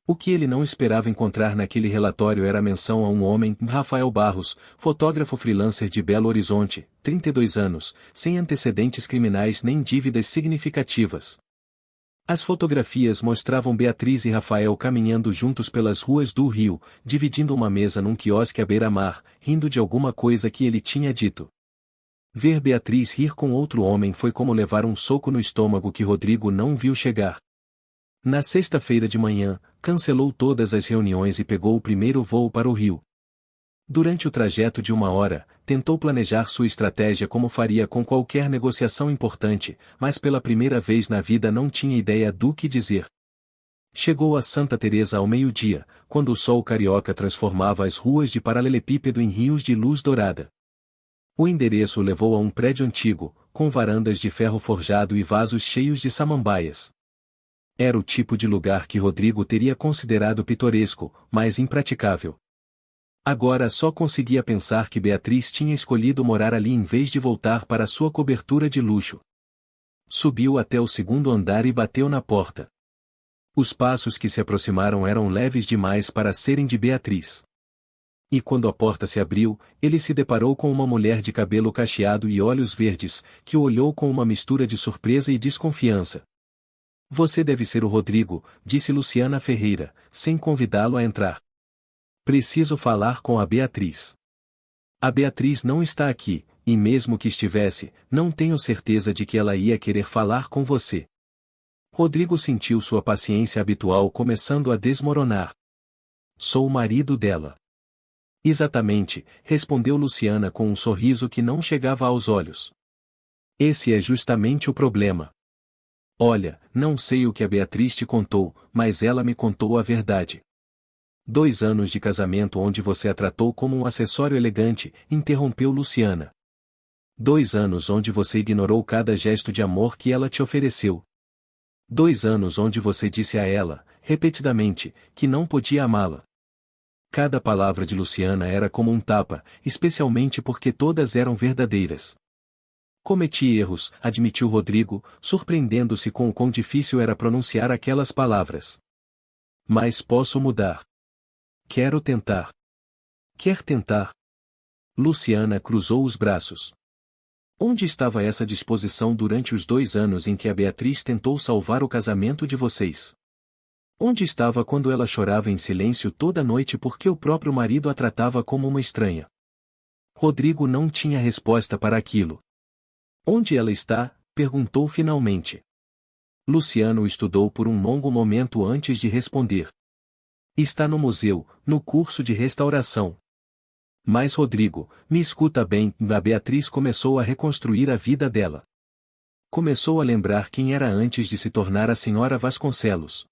O que ele não esperava encontrar naquele relatório era a menção a um homem, Rafael Barros, fotógrafo freelancer de Belo Horizonte, 32 anos, sem antecedentes criminais nem dívidas significativas. As fotografias mostravam Beatriz e Rafael caminhando juntos pelas ruas do Rio, dividindo uma mesa num quiosque à beira-mar, rindo de alguma coisa que ele tinha dito. Ver Beatriz rir com outro homem foi como levar um soco no estômago que Rodrigo não viu chegar. Na sexta-feira de manhã, cancelou todas as reuniões e pegou o primeiro voo para o Rio. Durante o trajeto de 1 hora, tentou planejar sua estratégia como faria com qualquer negociação importante, mas pela primeira vez na vida não tinha ideia do que dizer. Chegou a Santa Teresa ao meio-dia, quando o sol carioca transformava as ruas de paralelepípedo em rios de luz dourada. O endereço o levou a um prédio antigo, com varandas de ferro forjado e vasos cheios de samambaias. Era o tipo de lugar que Rodrigo teria considerado pitoresco, mas impraticável. Agora só conseguia pensar que Beatriz tinha escolhido morar ali em vez de voltar para sua cobertura de luxo. Subiu até o 2º andar e bateu na porta. Os passos que se aproximaram eram leves demais para serem de Beatriz. E quando a porta se abriu, ele se deparou com uma mulher de cabelo cacheado e olhos verdes, que o olhou com uma mistura de surpresa e desconfiança. Você deve ser o Rodrigo, disse Luciana Ferreira, sem convidá-lo a entrar. Preciso falar com a Beatriz. A Beatriz não está aqui, e mesmo que estivesse, não tenho certeza de que ela ia querer falar com você. Rodrigo sentiu sua paciência habitual começando a desmoronar. Sou o marido dela. Exatamente, respondeu Luciana com um sorriso que não chegava aos olhos. Esse é justamente o problema. Olha, não sei o que a Beatriz te contou, mas ela me contou a verdade. 2 anos de casamento onde você a tratou como um acessório elegante, interrompeu Luciana. 2 anos onde você ignorou cada gesto de amor que ela te ofereceu. 2 anos onde você disse a ela, repetidamente, que não podia amá-la. Cada palavra de Luciana era como um tapa, especialmente porque todas eram verdadeiras. Cometi erros, admitiu Rodrigo, surpreendendo-se com o quão difícil era pronunciar aquelas palavras. Mas posso mudar. Quero tentar. Quer tentar? Luciana cruzou os braços. Onde estava essa disposição durante os 2 anos em que a Beatriz tentou salvar o casamento de vocês? Onde estava quando ela chorava em silêncio toda noite porque o próprio marido a tratava como uma estranha? Rodrigo não tinha resposta para aquilo. Onde ela está? Perguntou finalmente. Luciano o estudou por um longo momento antes de responder. Está no museu, no curso de restauração. Mas Rodrigo, me escuta bem, a Beatriz começou a reconstruir a vida dela. Começou a lembrar quem era antes de se tornar a senhora Vasconcelos.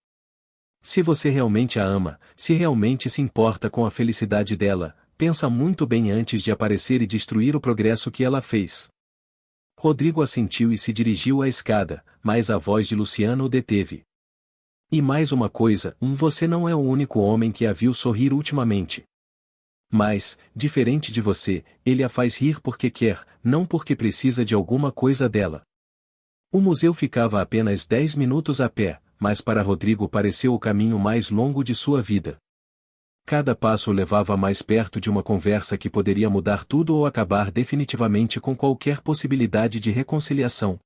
Se você realmente a ama, se realmente se importa com a felicidade dela, pensa muito bem antes de aparecer e destruir o progresso que ela fez. Rodrigo assentiu e se dirigiu à escada, mas a voz de Luciano o deteve. E mais uma coisa, você não é o único homem que a viu sorrir ultimamente. Mas, diferente de você, ele a faz rir porque quer, não porque precisa de alguma coisa dela. O museu ficava a apenas 10 minutos a pé, mas para Rodrigo pareceu o caminho mais longo de sua vida. Cada passo o levava mais perto de uma conversa que poderia mudar tudo ou acabar definitivamente com qualquer possibilidade de reconciliação.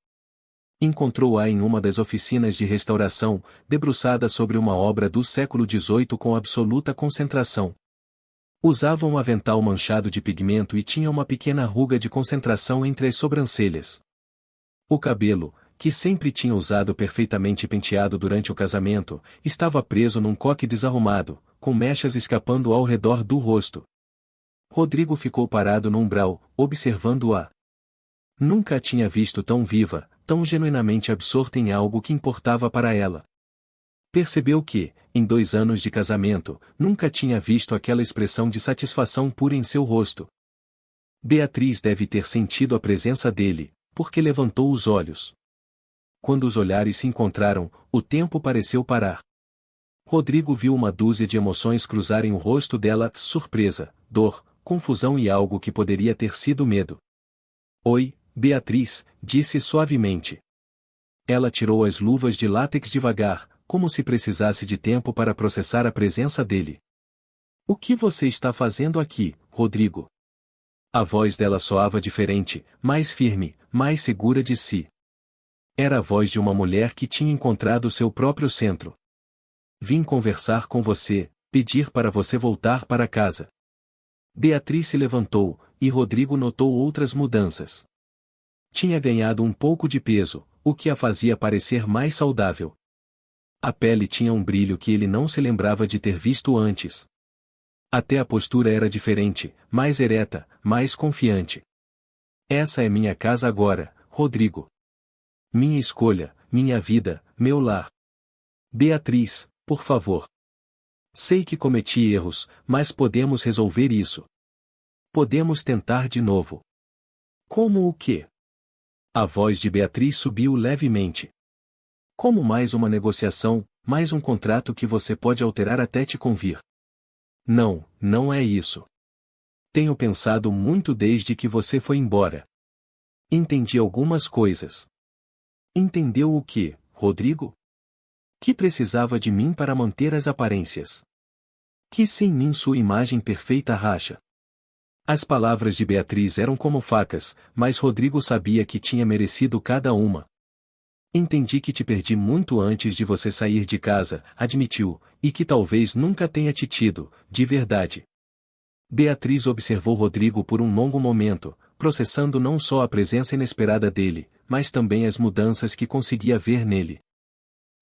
Encontrou-a em uma das oficinas de restauração, debruçada sobre uma obra do século XVIII com absoluta concentração. Usava um avental manchado de pigmento e tinha uma pequena ruga de concentração entre as sobrancelhas. O cabelo, que sempre tinha usado perfeitamente penteado durante o casamento, estava preso num coque desarrumado, com mechas escapando ao redor do rosto. Rodrigo ficou parado no umbral, observando-a. Nunca a tinha visto tão viva, tão genuinamente absorta em algo que importava para ela. Percebeu que, em 2 anos de casamento, nunca tinha visto aquela expressão de satisfação pura em seu rosto. Beatriz deve ter sentido a presença dele, porque levantou os olhos. Quando os olhares se encontraram, o tempo pareceu parar. Rodrigo viu uma dúzia de emoções cruzarem o rosto dela, surpresa, dor, confusão e algo que poderia ter sido medo. Oi, Beatriz, disse suavemente. Ela tirou as luvas de látex devagar, como se precisasse de tempo para processar a presença dele. O que você está fazendo aqui, Rodrigo? A voz dela soava diferente, mais firme, mais segura de si. Era a voz de uma mulher que tinha encontrado seu próprio centro. Vim conversar com você, pedir para você voltar para casa. Beatriz se levantou, e Rodrigo notou outras mudanças. Tinha ganhado um pouco de peso, o que a fazia parecer mais saudável. A pele tinha um brilho que ele não se lembrava de ter visto antes. Até a postura era diferente, mais ereta, mais confiante. Essa é minha casa agora, Rodrigo. Minha escolha, minha vida, meu lar. Beatriz, por favor. Sei que cometi erros, mas podemos resolver isso. Podemos tentar de novo. Como o quê? A voz de Beatriz subiu levemente. Como mais uma negociação, mais um contrato que você pode alterar até te convir. Não, não é isso. Tenho pensado muito desde que você foi embora. Entendi algumas coisas. Entendeu o que, Rodrigo? Que precisava de mim para manter as aparências. Que sem mim sua imagem perfeita racha. As palavras de Beatriz eram como facas, mas Rodrigo sabia que tinha merecido cada uma. Entendi que te perdi muito antes de você sair de casa, admitiu, e que talvez nunca tenha te tido, de verdade. Beatriz observou Rodrigo por um longo momento, processando não só a presença inesperada dele, mas também as mudanças que conseguia ver nele.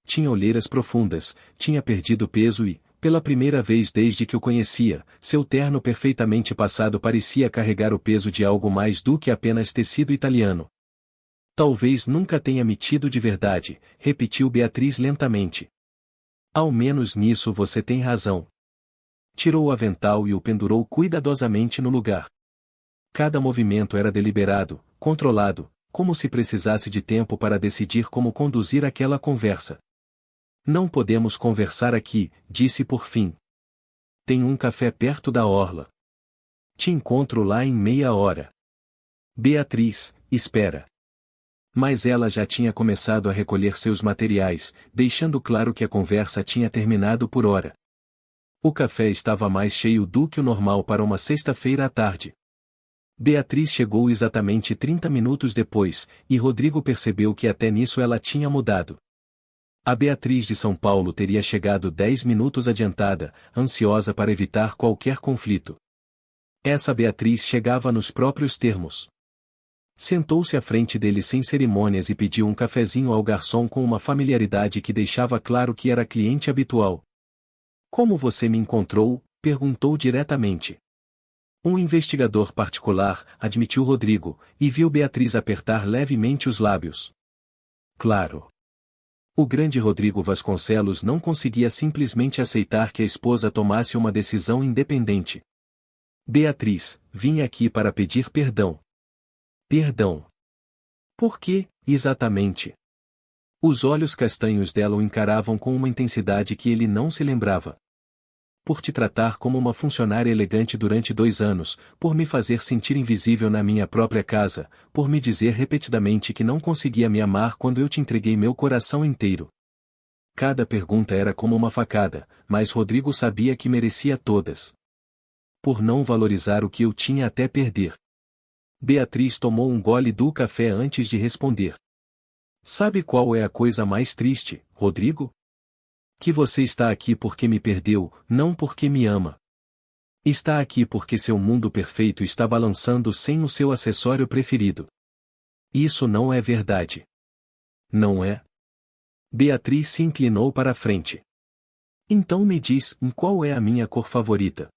Tinha olheiras profundas, tinha perdido peso e, pela primeira vez desde que o conhecia, seu terno perfeitamente passado parecia carregar o peso de algo mais do que apenas tecido italiano. Talvez nunca tenha me tido de verdade, repetiu Beatriz lentamente. Ao menos nisso você tem razão. Tirou o avental e o pendurou cuidadosamente no lugar. Cada movimento era deliberado, controlado, como se precisasse de tempo para decidir como conduzir aquela conversa. Não podemos conversar aqui, disse por fim. Tem um café perto da orla. Te encontro lá em meia hora. Beatriz, espera. Mas ela já tinha começado a recolher seus materiais, deixando claro que a conversa tinha terminado por hora. O café estava mais cheio do que o normal para uma sexta-feira à tarde. Beatriz chegou exatamente 30 minutos depois, e Rodrigo percebeu que até nisso ela tinha mudado. A Beatriz de São Paulo teria chegado 10 minutos adiantada, ansiosa para evitar qualquer conflito. Essa Beatriz chegava nos próprios termos. Sentou-se à frente dele sem cerimônias e pediu um cafezinho ao garçom com uma familiaridade que deixava claro que era cliente habitual. Como você me encontrou? Perguntou diretamente. Um investigador particular, admitiu Rodrigo, e viu Beatriz apertar levemente os lábios. Claro. O grande Rodrigo Vasconcelos não conseguia simplesmente aceitar que a esposa tomasse uma decisão independente. Beatriz, vim aqui para pedir perdão. Perdão. Por quê, exatamente? Os olhos castanhos dela o encaravam com uma intensidade que ele não se lembrava. Por te tratar como uma funcionária elegante durante 2 anos, por me fazer sentir invisível na minha própria casa, por me dizer repetidamente que não conseguia me amar quando eu te entreguei meu coração inteiro. Cada pergunta era como uma facada, mas Rodrigo sabia que merecia todas. Por não valorizar o que eu tinha até perder. Beatriz tomou um gole do café antes de responder. Sabe qual é a coisa mais triste, Rodrigo? Que você está aqui porque me perdeu, não porque me ama. Está aqui porque seu mundo perfeito está balançando sem o seu acessório preferido. Isso não é verdade. Não é? Beatriz se inclinou para a frente. Então me diz, qual é a minha cor favorita?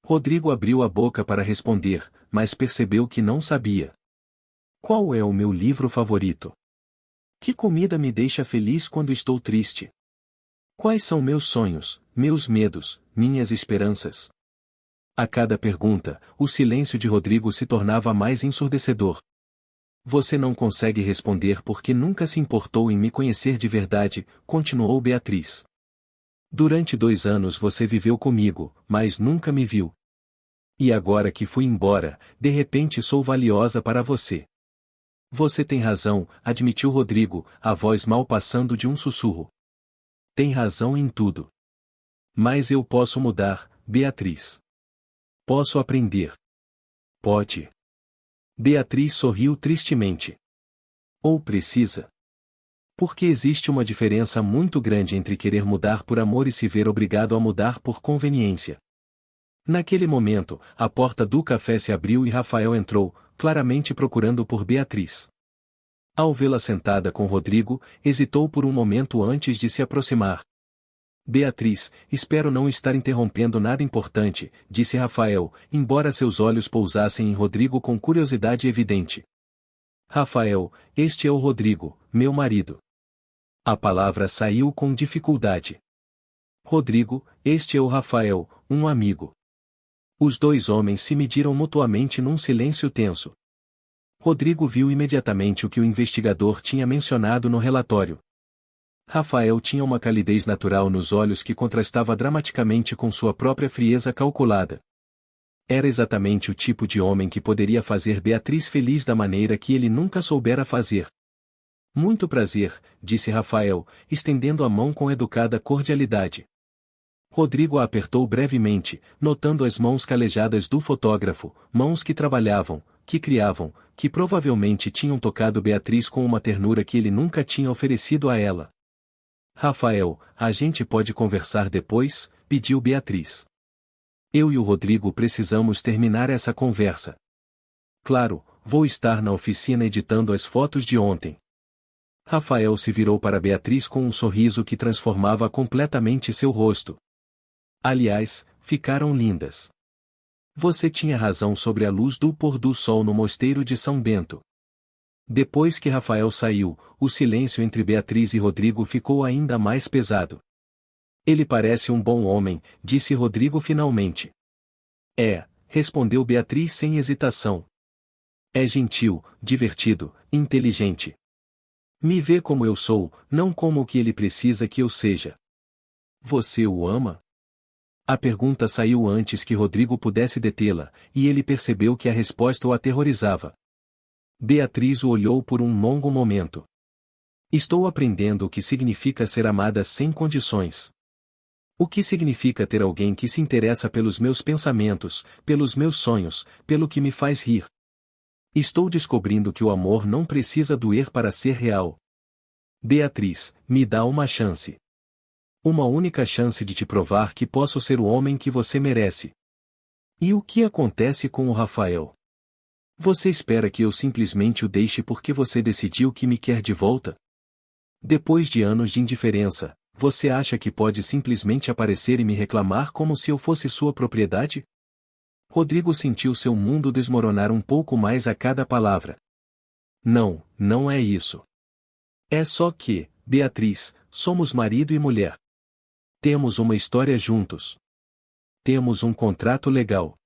Rodrigo abriu a boca para responder, mas percebeu que não sabia. Qual é o meu livro favorito? Que comida me deixa feliz quando estou triste? Quais são meus sonhos, meus medos, minhas esperanças? A cada pergunta, o silêncio de Rodrigo se tornava mais ensurdecedor. Você não consegue responder porque nunca se importou em me conhecer de verdade, continuou Beatriz. Durante 2 anos você viveu comigo, mas nunca me viu. E agora que fui embora, de repente sou valiosa para você. Você tem razão, admitiu Rodrigo, a voz mal passando de um sussurro. Tem razão em tudo. Mas eu posso mudar, Beatriz. Posso aprender. Pode. Beatriz sorriu tristemente. Ou precisa. Porque existe uma diferença muito grande entre querer mudar por amor e se ver obrigado a mudar por conveniência. Naquele momento, a porta do café se abriu e Rafael entrou, claramente procurando por Beatriz. Ao vê-la sentada com Rodrigo, hesitou por um momento antes de se aproximar. Beatriz, espero não estar interrompendo nada importante, disse Rafael, embora seus olhos pousassem em Rodrigo com curiosidade evidente. Rafael, este é o Rodrigo, meu marido. A palavra saiu com dificuldade. Rodrigo, este é o Rafael, um amigo. Os dois homens se mediram mutuamente num silêncio tenso. Rodrigo viu imediatamente o que o investigador tinha mencionado no relatório. Rafael tinha uma calidez natural nos olhos que contrastava dramaticamente com sua própria frieza calculada. Era exatamente o tipo de homem que poderia fazer Beatriz feliz da maneira que ele nunca soubera fazer. Muito prazer, disse Rafael, estendendo a mão com educada cordialidade. Rodrigo a apertou brevemente, notando as mãos calejadas do fotógrafo, mãos que trabalhavam, que criavam, que provavelmente tinham tocado Beatriz com uma ternura que ele nunca tinha oferecido a ela. Rafael, a gente pode conversar depois? Pediu Beatriz. Eu e o Rodrigo precisamos terminar essa conversa. Claro, vou estar na oficina editando as fotos de ontem. Rafael se virou para Beatriz com um sorriso que transformava completamente seu rosto. Aliás, ficaram lindas. Você tinha razão sobre a luz do pôr do sol no mosteiro de São Bento. Depois que Rafael saiu, o silêncio entre Beatriz e Rodrigo ficou ainda mais pesado. Ele parece um bom homem, disse Rodrigo finalmente. É, respondeu Beatriz sem hesitação. É gentil, divertido, inteligente. Me vê como eu sou, não como o que ele precisa que eu seja. Você o ama? A pergunta saiu antes que Rodrigo pudesse detê-la, e ele percebeu que a resposta o aterrorizava. Beatriz o olhou por um longo momento. Estou aprendendo o que significa ser amada sem condições. O que significa ter alguém que se interessa pelos meus pensamentos, pelos meus sonhos, pelo que me faz rir. Estou descobrindo que o amor não precisa doer para ser real. Beatriz, me dá uma chance. Uma única chance de te provar que posso ser o homem que você merece. E o que acontece com o Rafael? Você espera que eu simplesmente o deixe porque você decidiu que me quer de volta? Depois de anos de indiferença, você acha que pode simplesmente aparecer e me reclamar como se eu fosse sua propriedade? Rodrigo sentiu seu mundo desmoronar um pouco mais a cada palavra. Não, não é isso. É só que, Beatriz, somos marido e mulher. Temos uma história juntos. Temos um contrato legal.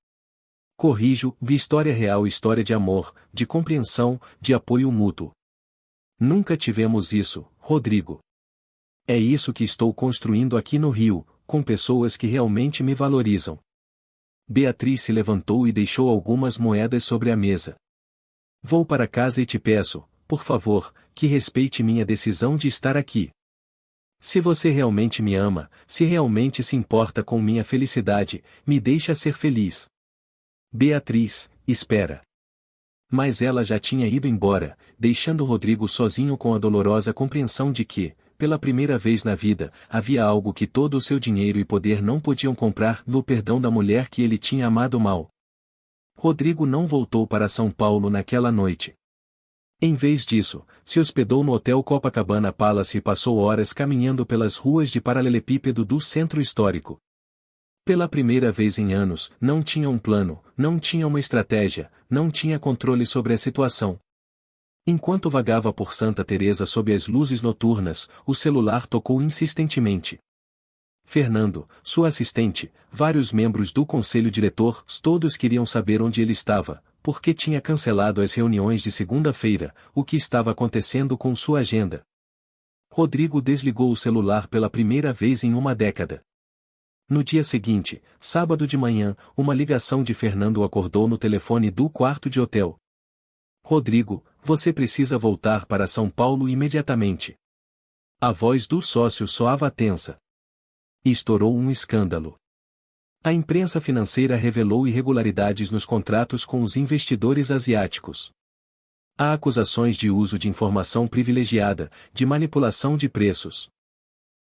Corrijo, de história real, história de amor, de compreensão, de apoio mútuo. Nunca tivemos isso, Rodrigo. É isso que estou construindo aqui no Rio, com pessoas que realmente me valorizam. Beatriz se levantou e deixou algumas moedas sobre a mesa. Vou para casa e te peço, por favor, que respeite minha decisão de estar aqui. Se você realmente me ama, se realmente se importa com minha felicidade, me deixa ser feliz. Beatriz, espera. Mas ela já tinha ido embora, deixando Rodrigo sozinho com a dolorosa compreensão de que, pela primeira vez na vida, havia algo que todo o seu dinheiro e poder não podiam comprar, no perdão da mulher que ele tinha amado mal. Rodrigo não voltou para São Paulo naquela noite. Em vez disso, se hospedou no Hotel Copacabana Palace e passou horas caminhando pelas ruas de paralelepípedo do centro histórico. Pela primeira vez em anos, não tinha um plano, não tinha uma estratégia, não tinha controle sobre a situação. Enquanto vagava por Santa Teresa sob as luzes noturnas, o celular tocou insistentemente. Fernando, sua assistente, vários membros do conselho diretor, todos queriam saber onde ele estava, por que tinha cancelado as reuniões de segunda-feira, o que estava acontecendo com sua agenda. Rodrigo desligou o celular pela primeira vez em uma década. No dia seguinte, sábado de manhã, uma ligação de Fernando o acordou no telefone do quarto de hotel. Rodrigo, você precisa voltar para São Paulo imediatamente. A voz do sócio soava tensa. Estourou um escândalo. A imprensa financeira revelou irregularidades nos contratos com os investidores asiáticos. Há acusações de uso de informação privilegiada, de manipulação de preços.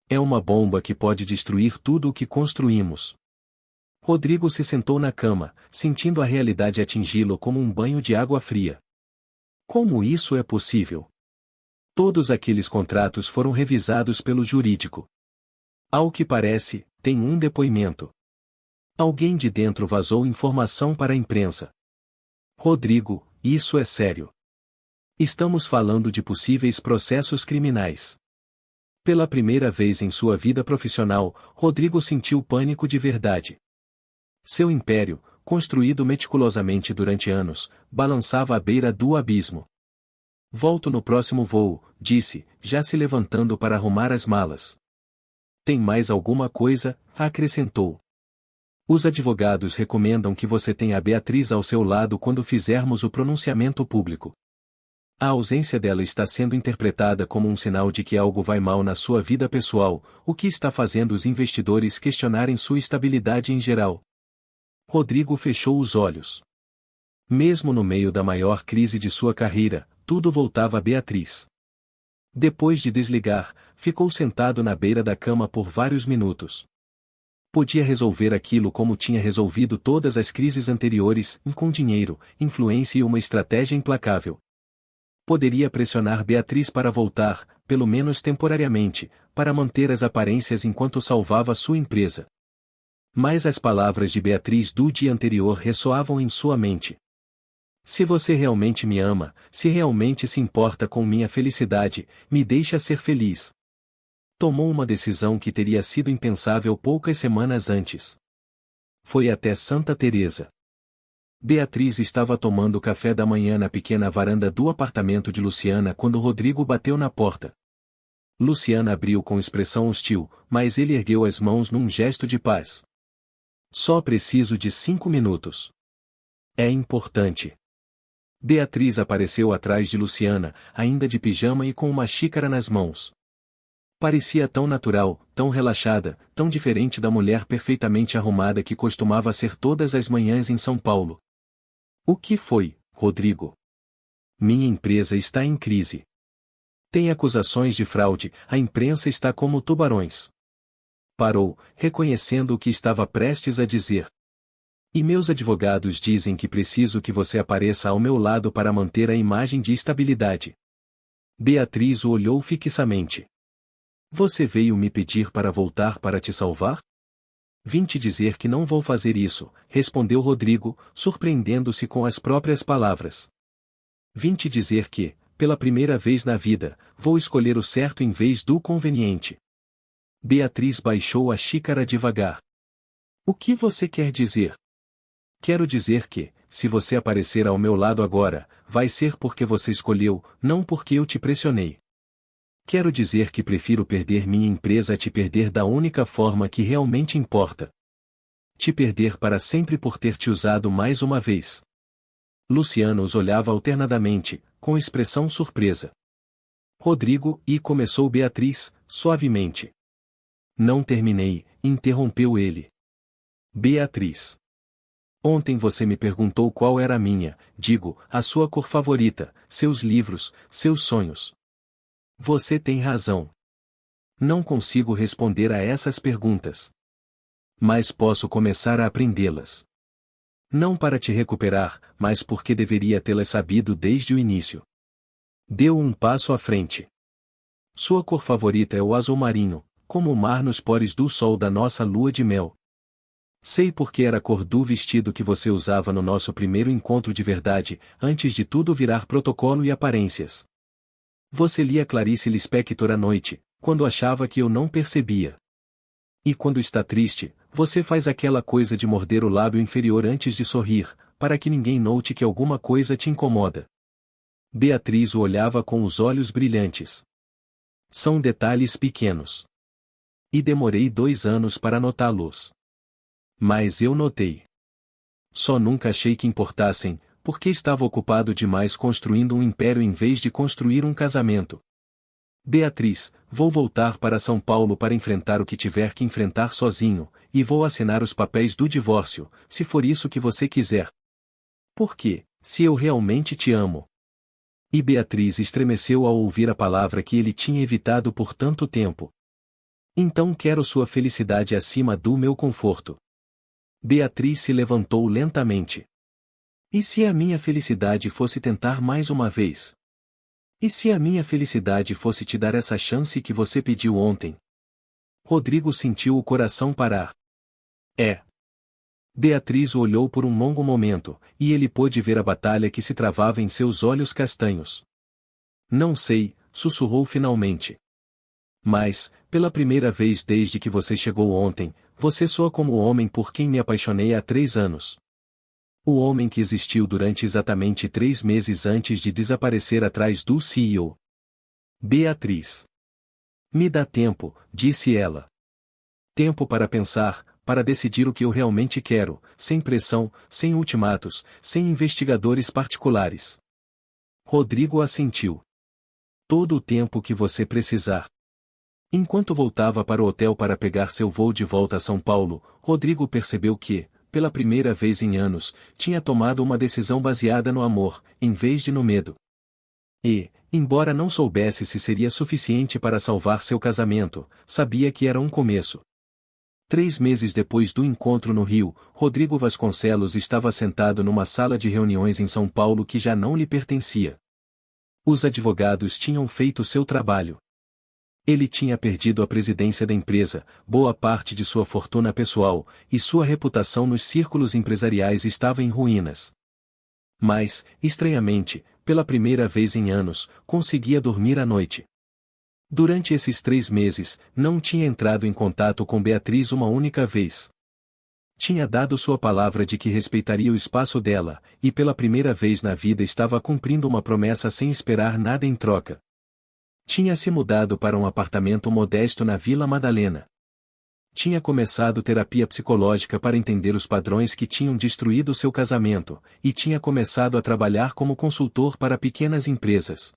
É uma bomba que pode destruir tudo o que construímos. Rodrigo se sentou na cama, sentindo a realidade atingi-lo como um banho de água fria. Como isso é possível? Todos aqueles contratos foram revisados pelo jurídico. Ao que parece, tem um depoimento. Alguém de dentro vazou informação para a imprensa. Rodrigo, isso é sério. Estamos falando de possíveis processos criminais. Pela primeira vez em sua vida profissional, Rodrigo sentiu pânico de verdade. Seu império, construído meticulosamente durante anos, balançava à beira do abismo. Volto no próximo voo, disse, já se levantando para arrumar as malas. Tem mais alguma coisa? Acrescentou. Os advogados recomendam que você tenha a Beatriz ao seu lado quando fizermos o pronunciamento público. A ausência dela está sendo interpretada como um sinal de que algo vai mal na sua vida pessoal, o que está fazendo os investidores questionarem sua estabilidade em geral. Rodrigo fechou os olhos. Mesmo no meio da maior crise de sua carreira, tudo voltava a Beatriz. Depois de desligar, ficou sentado na beira da cama por vários minutos. Podia resolver aquilo como tinha resolvido todas as crises anteriores, com dinheiro, influência e uma estratégia implacável. Poderia pressionar Beatriz para voltar, pelo menos temporariamente, para manter as aparências enquanto salvava sua empresa. Mas as palavras de Beatriz do dia anterior ressoavam em sua mente. Se você realmente me ama, se realmente se importa com minha felicidade, me deixa ser feliz. Tomou uma decisão que teria sido impensável poucas semanas antes. Foi até Santa Teresa. Beatriz estava tomando café da manhã na pequena varanda do apartamento de Luciana quando Rodrigo bateu na porta. Luciana abriu com expressão hostil, mas ele ergueu as mãos num gesto de paz. Só preciso de 5 minutos. É importante. Beatriz apareceu atrás de Luciana, ainda de pijama e com uma xícara nas mãos. Parecia tão natural, tão relaxada, tão diferente da mulher perfeitamente arrumada que costumava ser todas as manhãs em São Paulo. O que foi, Rodrigo? Minha empresa está em crise. Tem acusações de fraude, a imprensa está como tubarões. Parou, reconhecendo o que estava prestes a dizer. E meus advogados dizem que preciso que você apareça ao meu lado para manter a imagem de estabilidade. Beatriz o olhou fixamente. Você veio me pedir para voltar para te salvar? Vim te dizer que não vou fazer isso, respondeu Rodrigo, surpreendendo-se com as próprias palavras. Vim te dizer que, pela primeira vez na vida, vou escolher o certo em vez do conveniente. Beatriz baixou a xícara devagar. O que você quer dizer? Quero dizer que, se você aparecer ao meu lado agora, vai ser porque você escolheu, não porque eu te pressionei. Quero dizer que prefiro perder minha empresa a te perder da única forma que realmente importa. Te perder para sempre por ter te usado mais uma vez. Luciana os olhava alternadamente, com expressão surpresa. Rodrigo, e começou Beatriz, suavemente. Não terminei, interrompeu ele. Beatriz. Ontem você me perguntou qual era a minha, digo, a sua cor favorita, seus livros, seus sonhos. Você tem razão. Não consigo responder a essas perguntas. Mas posso começar a aprendê-las. Não para te recuperar, mas porque deveria tê-las sabido desde o início. Deu um passo à frente. Sua cor favorita é o azul marinho, como o mar nos pores do sol da nossa lua de mel. Sei porque era a cor do vestido que você usava no nosso primeiro encontro de verdade, antes de tudo virar protocolo e aparências. Você lia Clarice Lispector à noite, quando achava que eu não percebia. E quando está triste, você faz aquela coisa de morder o lábio inferior antes de sorrir, para que ninguém note que alguma coisa te incomoda. Beatriz o olhava com os olhos brilhantes. São detalhes pequenos. E demorei 2 anos para notá-los. Mas eu notei. Só nunca achei que importassem, porque estava ocupado demais construindo um império em vez de construir um casamento. Beatriz, vou voltar para São Paulo para enfrentar o que tiver que enfrentar sozinho, e vou assinar os papéis do divórcio, se for isso que você quiser. Por quê, se eu realmente te amo? E Beatriz estremeceu ao ouvir a palavra que ele tinha evitado por tanto tempo. Então quero sua felicidade acima do meu conforto. Beatriz se levantou lentamente. E se a minha felicidade fosse tentar mais uma vez? E se a minha felicidade fosse te dar essa chance que você pediu ontem? Rodrigo sentiu o coração parar. É. Beatriz o olhou por um longo momento, e ele pôde ver a batalha que se travava em seus olhos castanhos. Não sei, sussurrou finalmente. Mas, pela primeira vez desde que você chegou ontem, você soa como o homem por quem me apaixonei há 3 anos. O homem que existiu durante exatamente 3 meses antes de desaparecer atrás do CEO. Beatriz. Me dá tempo, disse ela. Tempo para pensar, para decidir o que eu realmente quero, sem pressão, sem ultimatos, sem investigadores particulares. Rodrigo assentiu. Todo o tempo que você precisar. Enquanto voltava para o hotel para pegar seu voo de volta a São Paulo, Rodrigo percebeu que, pela primeira vez em anos, tinha tomado uma decisão baseada no amor, em vez de no medo. E, embora não soubesse se seria suficiente para salvar seu casamento, sabia que era um começo. 3 meses depois do encontro no Rio, Rodrigo Vasconcelos estava sentado numa sala de reuniões em São Paulo que já não lhe pertencia. Os advogados tinham feito seu trabalho. Ele tinha perdido a presidência da empresa, boa parte de sua fortuna pessoal, e sua reputação nos círculos empresariais estava em ruínas. Mas, estranhamente, pela primeira vez em anos, conseguia dormir à noite. Durante esses 3 meses, não tinha entrado em contato com Beatriz uma única vez. Tinha dado sua palavra de que respeitaria o espaço dela, e pela primeira vez na vida estava cumprindo uma promessa sem esperar nada em troca. Tinha se mudado para um apartamento modesto na Vila Madalena. Tinha começado terapia psicológica para entender os padrões que tinham destruído seu casamento, e tinha começado a trabalhar como consultor para pequenas empresas.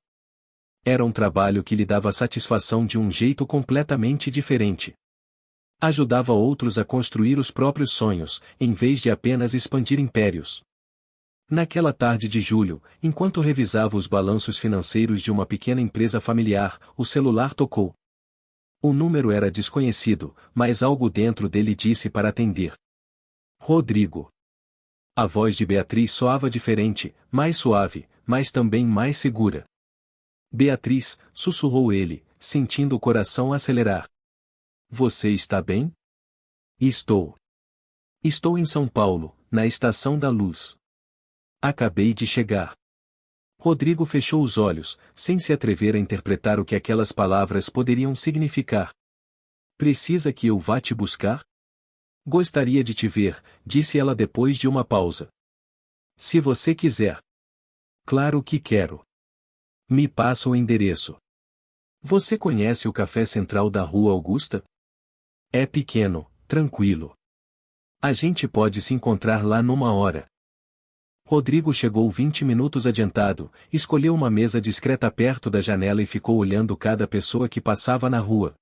Era um trabalho que lhe dava satisfação de um jeito completamente diferente. Ajudava outros a construir os próprios sonhos, em vez de apenas expandir impérios. Naquela tarde de julho, enquanto revisava os balanços financeiros de uma pequena empresa familiar, o celular tocou. O número era desconhecido, mas algo dentro dele disse para atender. Rodrigo. A voz de Beatriz soava diferente, mais suave, mas também mais segura. Beatriz, sussurrou ele, sentindo o coração acelerar. Você está bem? Estou. Estou em São Paulo, na Estação da Luz. Acabei de chegar. Rodrigo fechou os olhos, sem se atrever a interpretar o que aquelas palavras poderiam significar. Precisa que eu vá te buscar? Gostaria de te ver, disse ela depois de uma pausa. Se você quiser. Claro que quero. Me passa o endereço. Você conhece o Café Central da Rua Augusta? É pequeno, tranquilo. A gente pode se encontrar lá numa hora. Rodrigo chegou 20 minutos adiantado, escolheu uma mesa discreta perto da janela e ficou olhando cada pessoa que passava na rua.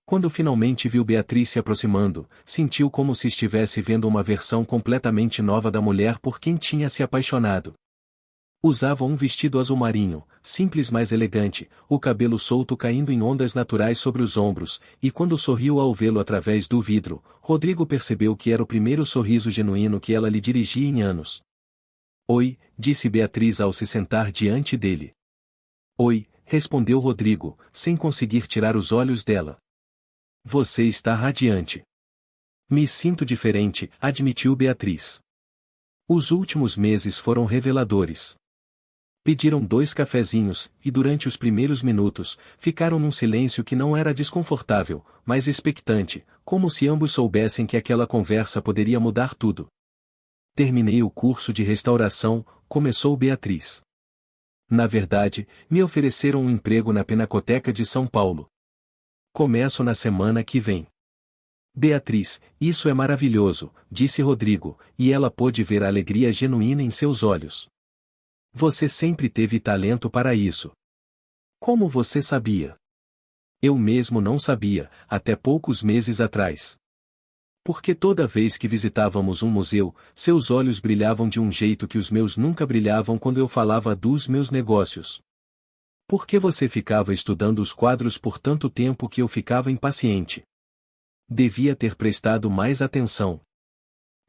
Quando finalmente viu Beatriz se aproximando, sentiu como se estivesse vendo uma versão completamente nova da mulher por quem tinha se apaixonado. Usava um vestido azul marinho, simples mas elegante, o cabelo solto caindo em ondas naturais sobre os ombros, e quando sorriu ao vê-lo através do vidro, Rodrigo percebeu que era o primeiro sorriso genuíno que ela lhe dirigia em anos. Oi, disse Beatriz ao se sentar diante dele. Oi, respondeu Rodrigo, sem conseguir tirar os olhos dela. Você está radiante. Me sinto diferente, admitiu Beatriz. Os últimos meses foram reveladores. Pediram 2 cafezinhos, e durante os primeiros minutos, ficaram num silêncio que não era desconfortável, mas expectante, como se ambos soubessem que aquela conversa poderia mudar tudo. Terminei o curso de restauração, começou Beatriz. Na verdade, me ofereceram um emprego na Pinacoteca de São Paulo. Começo na semana que vem. Beatriz, isso é maravilhoso, disse Rodrigo, e ela pôde ver a alegria genuína em seus olhos. Você sempre teve talento para isso. Como você sabia? Eu mesmo não sabia, até poucos meses atrás. Porque toda vez que visitávamos um museu, seus olhos brilhavam de um jeito que os meus nunca brilhavam quando eu falava dos meus negócios. Por que você ficava estudando os quadros por tanto tempo que eu ficava impaciente? Devia ter prestado mais atenção.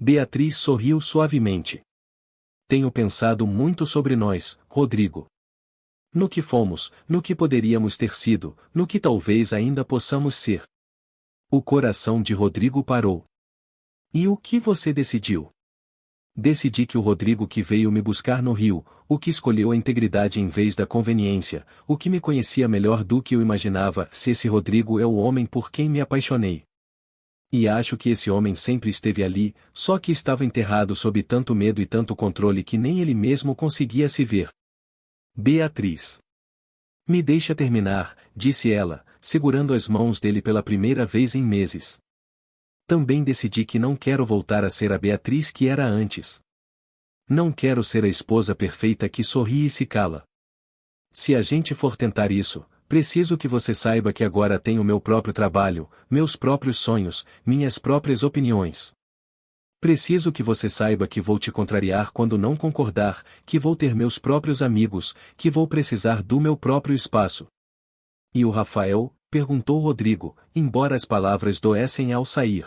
Beatriz sorriu suavemente. Tenho pensado muito sobre nós, Rodrigo. No que fomos, no que poderíamos ter sido, no que talvez ainda possamos ser. O coração de Rodrigo parou. E o que você decidiu? Decidi que o Rodrigo que veio me buscar no Rio, o que escolheu a integridade em vez da conveniência, o que me conhecia melhor do que eu imaginava, se esse Rodrigo é o homem por quem me apaixonei. E acho que esse homem sempre esteve ali, só que estava enterrado sob tanto medo e tanto controle que nem ele mesmo conseguia se ver. Beatriz. Me deixa terminar, disse ela, segurando as mãos dele pela primeira vez em meses. Também decidi que não quero voltar a ser a Beatriz que era antes. Não quero ser a esposa perfeita que sorri e se cala. Se a gente for tentar isso, preciso que você saiba que agora tenho meu próprio trabalho, meus próprios sonhos, minhas próprias opiniões. Preciso que você saiba que vou te contrariar quando não concordar, que vou ter meus próprios amigos, que vou precisar do meu próprio espaço. E o Rafael? Perguntou Rodrigo, embora as palavras doessem ao sair.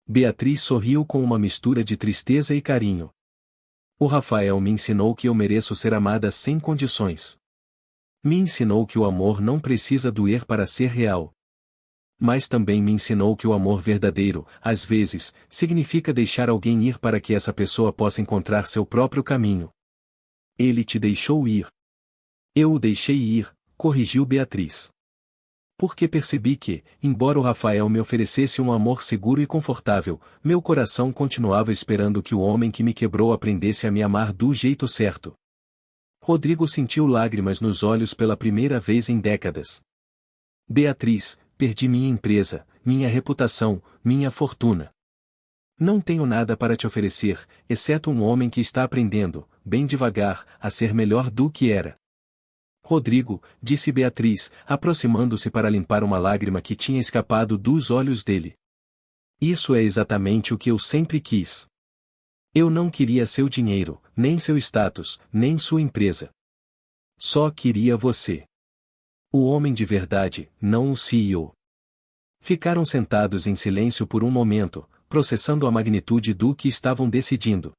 Beatriz sorriu com uma mistura de tristeza e carinho. O Rafael me ensinou que eu mereço ser amada sem condições. Me ensinou que o amor não precisa doer para ser real. Mas também me ensinou que o amor verdadeiro, às vezes, significa deixar alguém ir para que essa pessoa possa encontrar seu próprio caminho. Ele te deixou ir. Eu o deixei ir, corrigiu Beatriz. Porque percebi que, embora o Rafael me oferecesse um amor seguro e confortável, meu coração continuava esperando que o homem que me quebrou aprendesse a me amar do jeito certo. Rodrigo sentiu lágrimas nos olhos pela primeira vez em décadas. Beatriz, perdi minha empresa, minha reputação, minha fortuna. Não tenho nada para te oferecer, exceto um homem que está aprendendo, bem devagar, a ser melhor do que era. Rodrigo, disse Beatriz, aproximando-se para limpar uma lágrima que tinha escapado dos olhos dele. Isso é exatamente o que eu sempre quis. Eu não queria seu dinheiro, nem seu status, nem sua empresa. Só queria você. O homem de verdade, não o CEO. Ficaram sentados em silêncio por um momento, processando a magnitude do que estavam decidindo.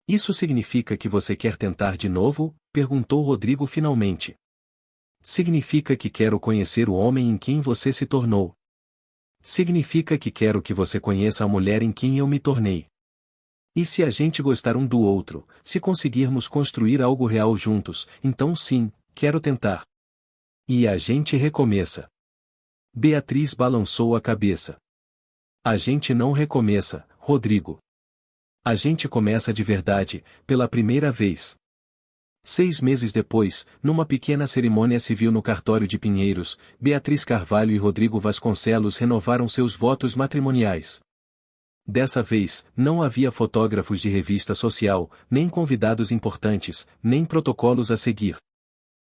Isso significa que você quer tentar de novo? Perguntou Rodrigo finalmente. Significa que quero conhecer o homem em quem você se tornou. Significa que quero que você conheça a mulher em quem eu me tornei. E se a gente gostar um do outro, se conseguirmos construir algo real juntos, então sim, quero tentar. E a gente recomeça. Beatriz balançou a cabeça. A gente não recomeça, Rodrigo. A gente começa de verdade, pela primeira vez. 6 meses depois, numa pequena cerimônia civil no cartório de Pinheiros, Beatriz Carvalho e Rodrigo Vasconcelos renovaram seus votos matrimoniais. Dessa vez, não havia fotógrafos de revista social, nem convidados importantes, nem protocolos a seguir.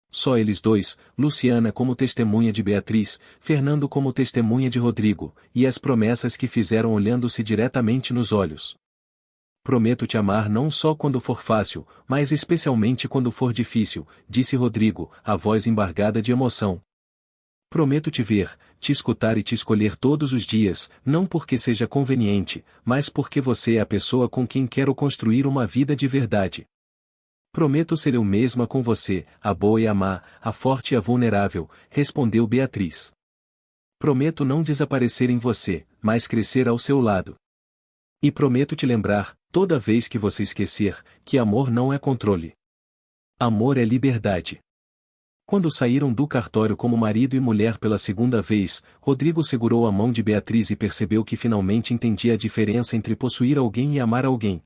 Só eles dois, Luciana como testemunha de Beatriz, Fernando como testemunha de Rodrigo, e as promessas que fizeram olhando-se diretamente nos olhos. Prometo te amar não só quando for fácil, mas especialmente quando for difícil, disse Rodrigo, a voz embargada de emoção. Prometo te ver, te escutar e te escolher todos os dias, não porque seja conveniente, mas porque você é a pessoa com quem quero construir uma vida de verdade. Prometo ser eu mesma com você, a boa e a má, a forte e a vulnerável, respondeu Beatriz. Prometo não desaparecer em você, mas crescer ao seu lado. E prometo te lembrar, toda vez que você esquecer, que amor não é controle. Amor é liberdade. Quando saíram do cartório como marido e mulher pela segunda vez, Rodrigo segurou a mão de Beatriz e percebeu que finalmente entendia a diferença entre possuir alguém e amar alguém.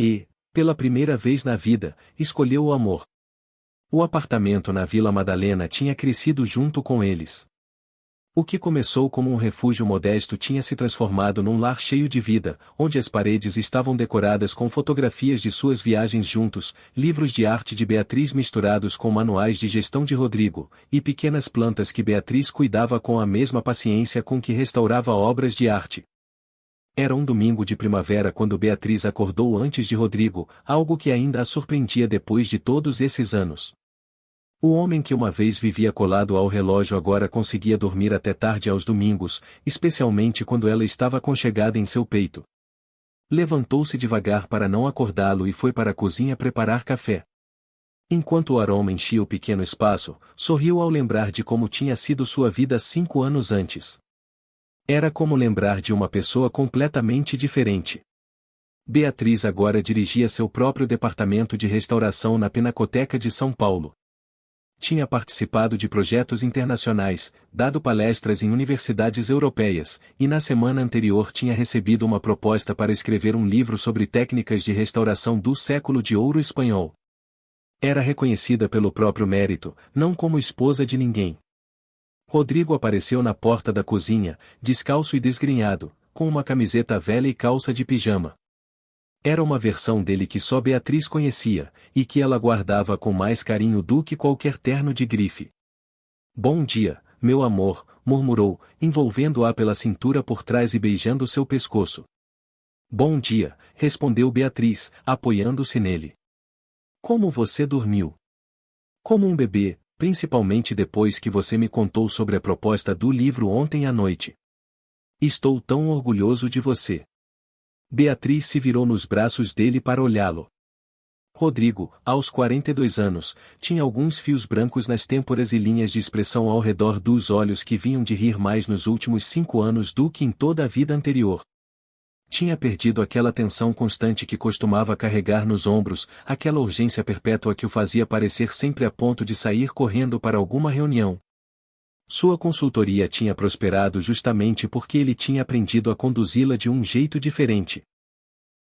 E, pela primeira vez na vida, escolheu o amor. O apartamento na Vila Madalena tinha crescido junto com eles. O que começou como um refúgio modesto tinha se transformado num lar cheio de vida, onde as paredes estavam decoradas com fotografias de suas viagens juntos, livros de arte de Beatriz misturados com manuais de gestão de Rodrigo, e pequenas plantas que Beatriz cuidava com a mesma paciência com que restaurava obras de arte. Era um domingo de primavera quando Beatriz acordou antes de Rodrigo, algo que ainda a surpreendia depois de todos esses anos. O homem que uma vez vivia colado ao relógio agora conseguia dormir até tarde aos domingos, especialmente quando ela estava aconchegada em seu peito. Levantou-se devagar para não acordá-lo e foi para a cozinha preparar café. Enquanto o aroma enchia o pequeno espaço, sorriu ao lembrar de como tinha sido sua vida 5 anos antes. Era como lembrar de uma pessoa completamente diferente. Beatriz agora dirigia seu próprio departamento de restauração na Pinacoteca de São Paulo. Tinha participado de projetos internacionais, dado palestras em universidades europeias, e na semana anterior tinha recebido uma proposta para escrever um livro sobre técnicas de restauração do século de ouro espanhol. Era reconhecida pelo próprio mérito, não como esposa de ninguém. Rodrigo apareceu na porta da cozinha, descalço e desgrenhado, com uma camiseta velha e calça de pijama. Era uma versão dele que só Beatriz conhecia, e que ela guardava com mais carinho do que qualquer terno de grife. "Bom dia, meu amor", murmurou, envolvendo-a pela cintura por trás e beijando seu pescoço. "Bom dia", respondeu Beatriz, apoiando-se nele. "Como você dormiu?" "Como um bebê, principalmente depois que você me contou sobre a proposta do livro ontem à noite. Estou tão orgulhoso de você." Beatriz se virou nos braços dele para olhá-lo. Rodrigo, aos 42 anos, tinha alguns fios brancos nas têmporas e linhas de expressão ao redor dos olhos que vinham de rir mais nos últimos 5 anos do que em toda a vida anterior. Tinha perdido aquela tensão constante que costumava carregar nos ombros, aquela urgência perpétua que o fazia parecer sempre a ponto de sair correndo para alguma reunião. Sua consultoria tinha prosperado justamente porque ele tinha aprendido a conduzi-la de um jeito diferente.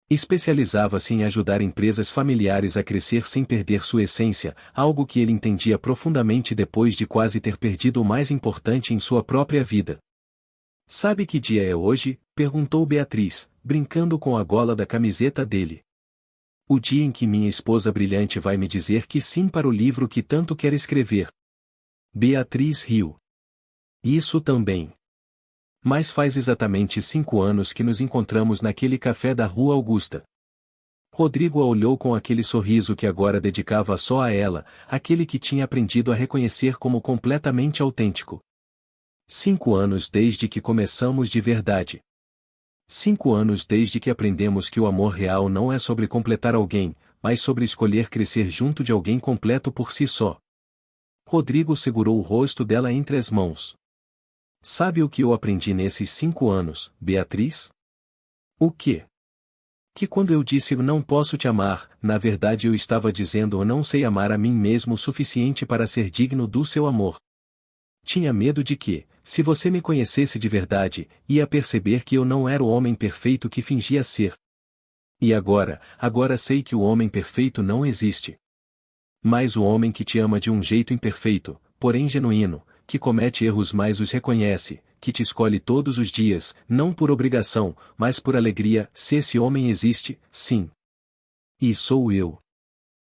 Especializava-se em ajudar empresas familiares a crescer sem perder sua essência, algo que ele entendia profundamente depois de quase ter perdido o mais importante em sua própria vida. "Sabe que dia é hoje?", perguntou Beatriz, brincando com a gola da camiseta dele. "O dia em que minha esposa brilhante vai me dizer que sim para o livro que tanto quer escrever." Beatriz riu. "Isso também. Mas faz exatamente 5 anos que nos encontramos naquele café da Rua Augusta." Rodrigo a olhou com aquele sorriso que agora dedicava só a ela, aquele que tinha aprendido a reconhecer como completamente autêntico. 5 anos desde que começamos de verdade. 5 anos desde que aprendemos que o amor real não é sobre completar alguém, mas sobre escolher crescer junto de alguém completo por si só. Rodrigo segurou o rosto dela entre as mãos. "Sabe o que eu aprendi nesses 5 anos, Beatriz?" "O quê?" "Que quando eu disse não posso te amar, na verdade eu estava dizendo eu não sei amar a mim mesmo o suficiente para ser digno do seu amor. Tinha medo de que, se você me conhecesse de verdade, ia perceber que eu não era o homem perfeito que fingia ser. E agora sei que o homem perfeito não existe. Mas o homem que te ama de um jeito imperfeito, porém genuíno, que comete erros mas os reconhece, que te escolhe todos os dias, não por obrigação, mas por alegria, se esse homem existe, sim. E sou eu."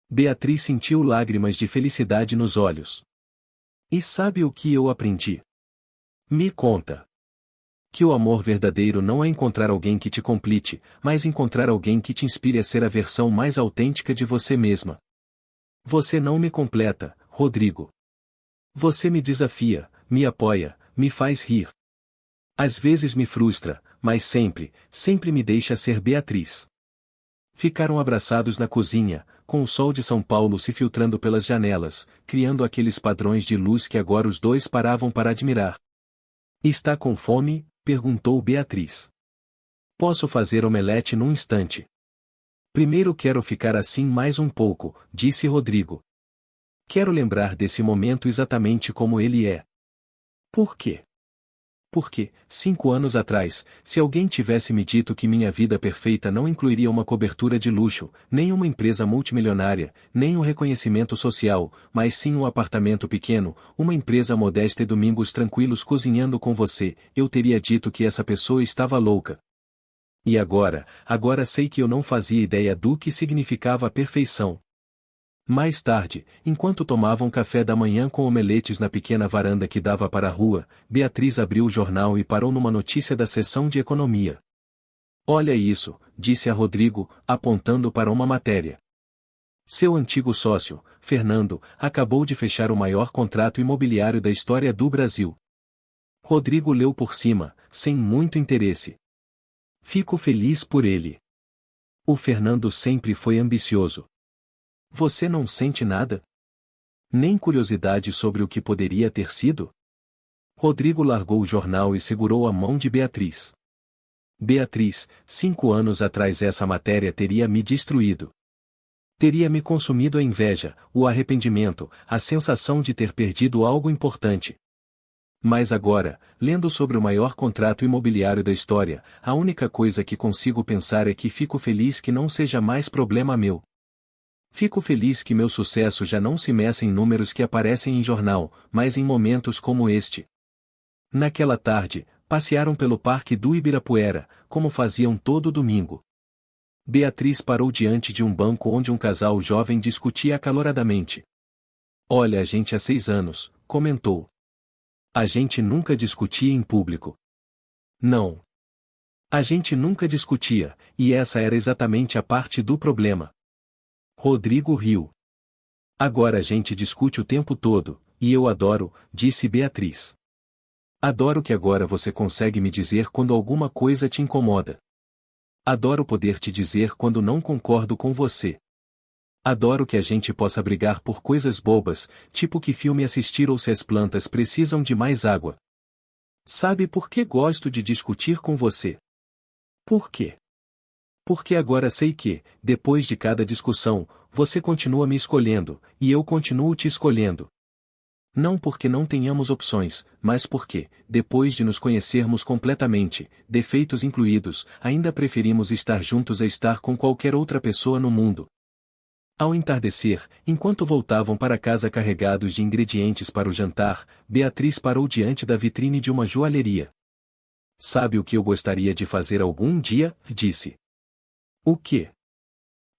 Beatriz sentiu lágrimas de felicidade nos olhos. "E sabe o que eu aprendi?" "Me conta." "Que o amor verdadeiro não é encontrar alguém que te complete, mas encontrar alguém que te inspire a ser a versão mais autêntica de você mesma." "Você não me completa, Rodrigo. Você me desafia, me apoia, me faz rir. Às vezes me frustra, mas sempre me deixa ser Beatriz." Ficaram abraçados na cozinha, com o sol de São Paulo se filtrando pelas janelas, criando aqueles padrões de luz que agora os dois paravam para admirar. "Está com fome?", perguntou Beatriz. "Posso fazer omelete num instante." "Primeiro quero ficar assim mais um pouco", disse Rodrigo. "Quero lembrar desse momento exatamente como ele é." "Por quê?" "Porque, 5 anos atrás, se alguém tivesse me dito que minha vida perfeita não incluiria uma cobertura de luxo, nem uma empresa multimilionária, nem um reconhecimento social, mas sim um apartamento pequeno, uma empresa modesta e domingos tranquilos cozinhando com você, eu teria dito que essa pessoa estava louca. E agora sei que eu não fazia ideia do que significava a perfeição." Mais tarde, enquanto tomavam café da manhã com omeletes na pequena varanda que dava para a rua, Beatriz abriu o jornal e parou numa notícia da seção de economia. "Olha isso", disse a Rodrigo, apontando para uma matéria. "Seu antigo sócio, Fernando, acabou de fechar o maior contrato imobiliário da história do Brasil." Rodrigo leu por cima, sem muito interesse. "Fico feliz por ele. O Fernando sempre foi ambicioso." "Você não sente nada? Nem curiosidade sobre o que poderia ter sido?" Rodrigo largou o jornal e segurou a mão de Beatriz. Beatriz, 5 anos atrás essa matéria teria me destruído. Teria me consumido a inveja, o arrependimento, a sensação de ter perdido algo importante. Mas agora, lendo sobre o maior contrato imobiliário da história, a única coisa que consigo pensar é que fico feliz que não seja mais problema meu. Fico feliz que meu sucesso já não se meça em números que aparecem em jornal, mas em momentos como este. Naquela tarde, passearam pelo parque do Ibirapuera, como faziam todo domingo. Beatriz parou diante de um banco onde um casal jovem discutia acaloradamente. Olha, a gente há 6 anos, comentou. A gente nunca discutia em público. Não. A gente nunca discutia, e essa era exatamente a parte do problema. Rodrigo riu. Agora a gente discute o tempo todo, e eu adoro, disse Beatriz. Adoro que agora você consegue me dizer quando alguma coisa te incomoda. Adoro poder te dizer quando não concordo com você. Adoro que a gente possa brigar por coisas bobas, tipo que filme assistir ou se as plantas precisam de mais água. Sabe por que gosto de discutir com você? Por quê? Porque agora sei que, depois de cada discussão, você continua me escolhendo, e eu continuo te escolhendo. Não porque não tenhamos opções, mas porque, depois de nos conhecermos completamente, defeitos incluídos, ainda preferimos estar juntos a estar com qualquer outra pessoa no mundo. Ao entardecer, enquanto voltavam para casa carregados de ingredientes para o jantar, Beatriz parou diante da vitrine de uma joalheria. Sabe o que eu gostaria de fazer algum dia? Disse. O quê?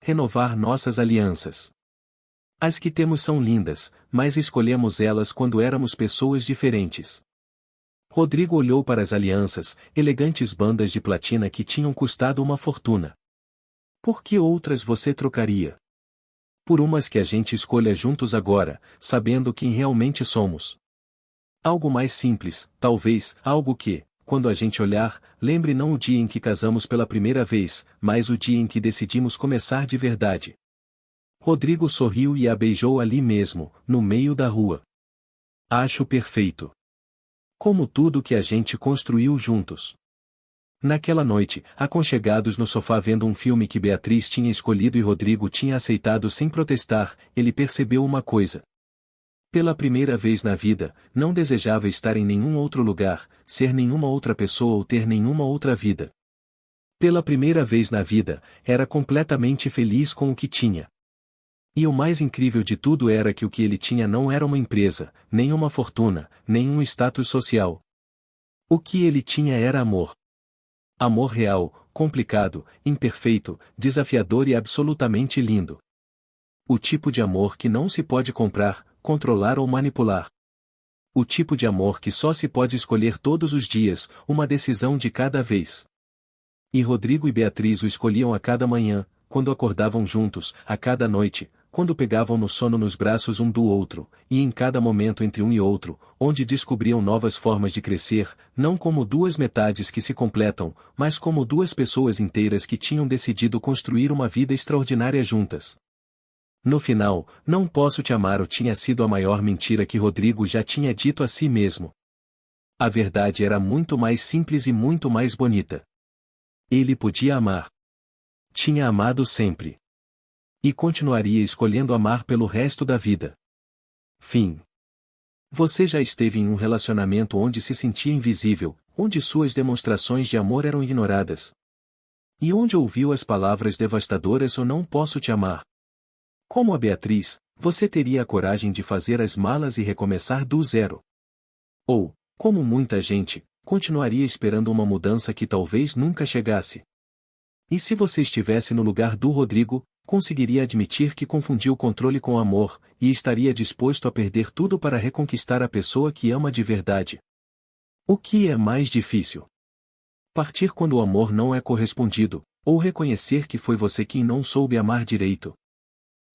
Renovar nossas alianças. As que temos são lindas, mas escolhemos elas quando éramos pessoas diferentes. Rodrigo olhou para as alianças, elegantes bandas de platina que tinham custado uma fortuna. Por que outras você trocaria? Por umas que a gente escolha juntos agora, sabendo quem realmente somos. Algo mais simples, talvez, algo que, quando a gente olhar, lembre não o dia em que casamos pela primeira vez, mas o dia em que decidimos começar de verdade. Rodrigo sorriu e a beijou ali mesmo, no meio da rua. Acho perfeito. Como tudo que a gente construiu juntos. Naquela noite, aconchegados no sofá vendo um filme que Beatriz tinha escolhido e Rodrigo tinha aceitado sem protestar, ele percebeu uma coisa. Pela primeira vez na vida, não desejava estar em nenhum outro lugar, ser nenhuma outra pessoa ou ter nenhuma outra vida. Pela primeira vez na vida, era completamente feliz com o que tinha. E o mais incrível de tudo era que o que ele tinha não era uma empresa, nem uma fortuna, nem um status social. O que ele tinha era amor. Amor real, complicado, imperfeito, desafiador e absolutamente lindo. O tipo de amor que não se pode comprar, controlar ou manipular. O tipo de amor que só se pode escolher todos os dias, uma decisão de cada vez. E Rodrigo e Beatriz o escolhiam a cada manhã, quando acordavam juntos, a cada noite, quando pegavam no sono nos braços um do outro, e em cada momento entre um e outro, onde descobriam novas formas de crescer, não como duas metades que se completam, mas como duas pessoas inteiras que tinham decidido construir uma vida extraordinária juntas. No final, não posso te amar tinha sido a maior mentira que Rodrigo já tinha dito a si mesmo. A verdade era muito mais simples e muito mais bonita. Ele podia amar. Tinha amado sempre. E continuaria escolhendo amar pelo resto da vida. Fim. Você já esteve em um relacionamento onde se sentia invisível, onde suas demonstrações de amor eram ignoradas? E onde ouviu as palavras devastadoras "eu não posso te amar"? Como a Beatriz, você teria a coragem de fazer as malas e recomeçar do zero? Ou, como muita gente, continuaria esperando uma mudança que talvez nunca chegasse? E se você estivesse no lugar do Rodrigo, conseguiria admitir que confundiu o controle com amor, e estaria disposto a perder tudo para reconquistar a pessoa que ama de verdade? O que é mais difícil? Partir quando o amor não é correspondido, ou reconhecer que foi você quem não soube amar direito?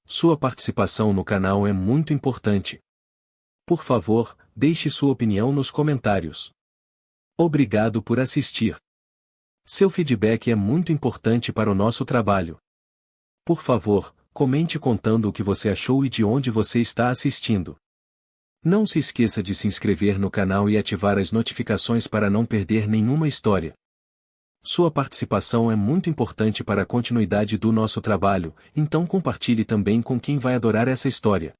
Sua participação no canal é muito importante. Por favor, deixe sua opinião nos comentários. Obrigado por assistir. Seu feedback é muito importante para o nosso trabalho. Por favor, comente contando o que você achou e de onde você está assistindo. Não se esqueça de se inscrever no canal e ativar as notificações para não perder nenhuma história. Sua participação é muito importante para a continuidade do nosso trabalho, então compartilhe também com quem vai adorar essa história.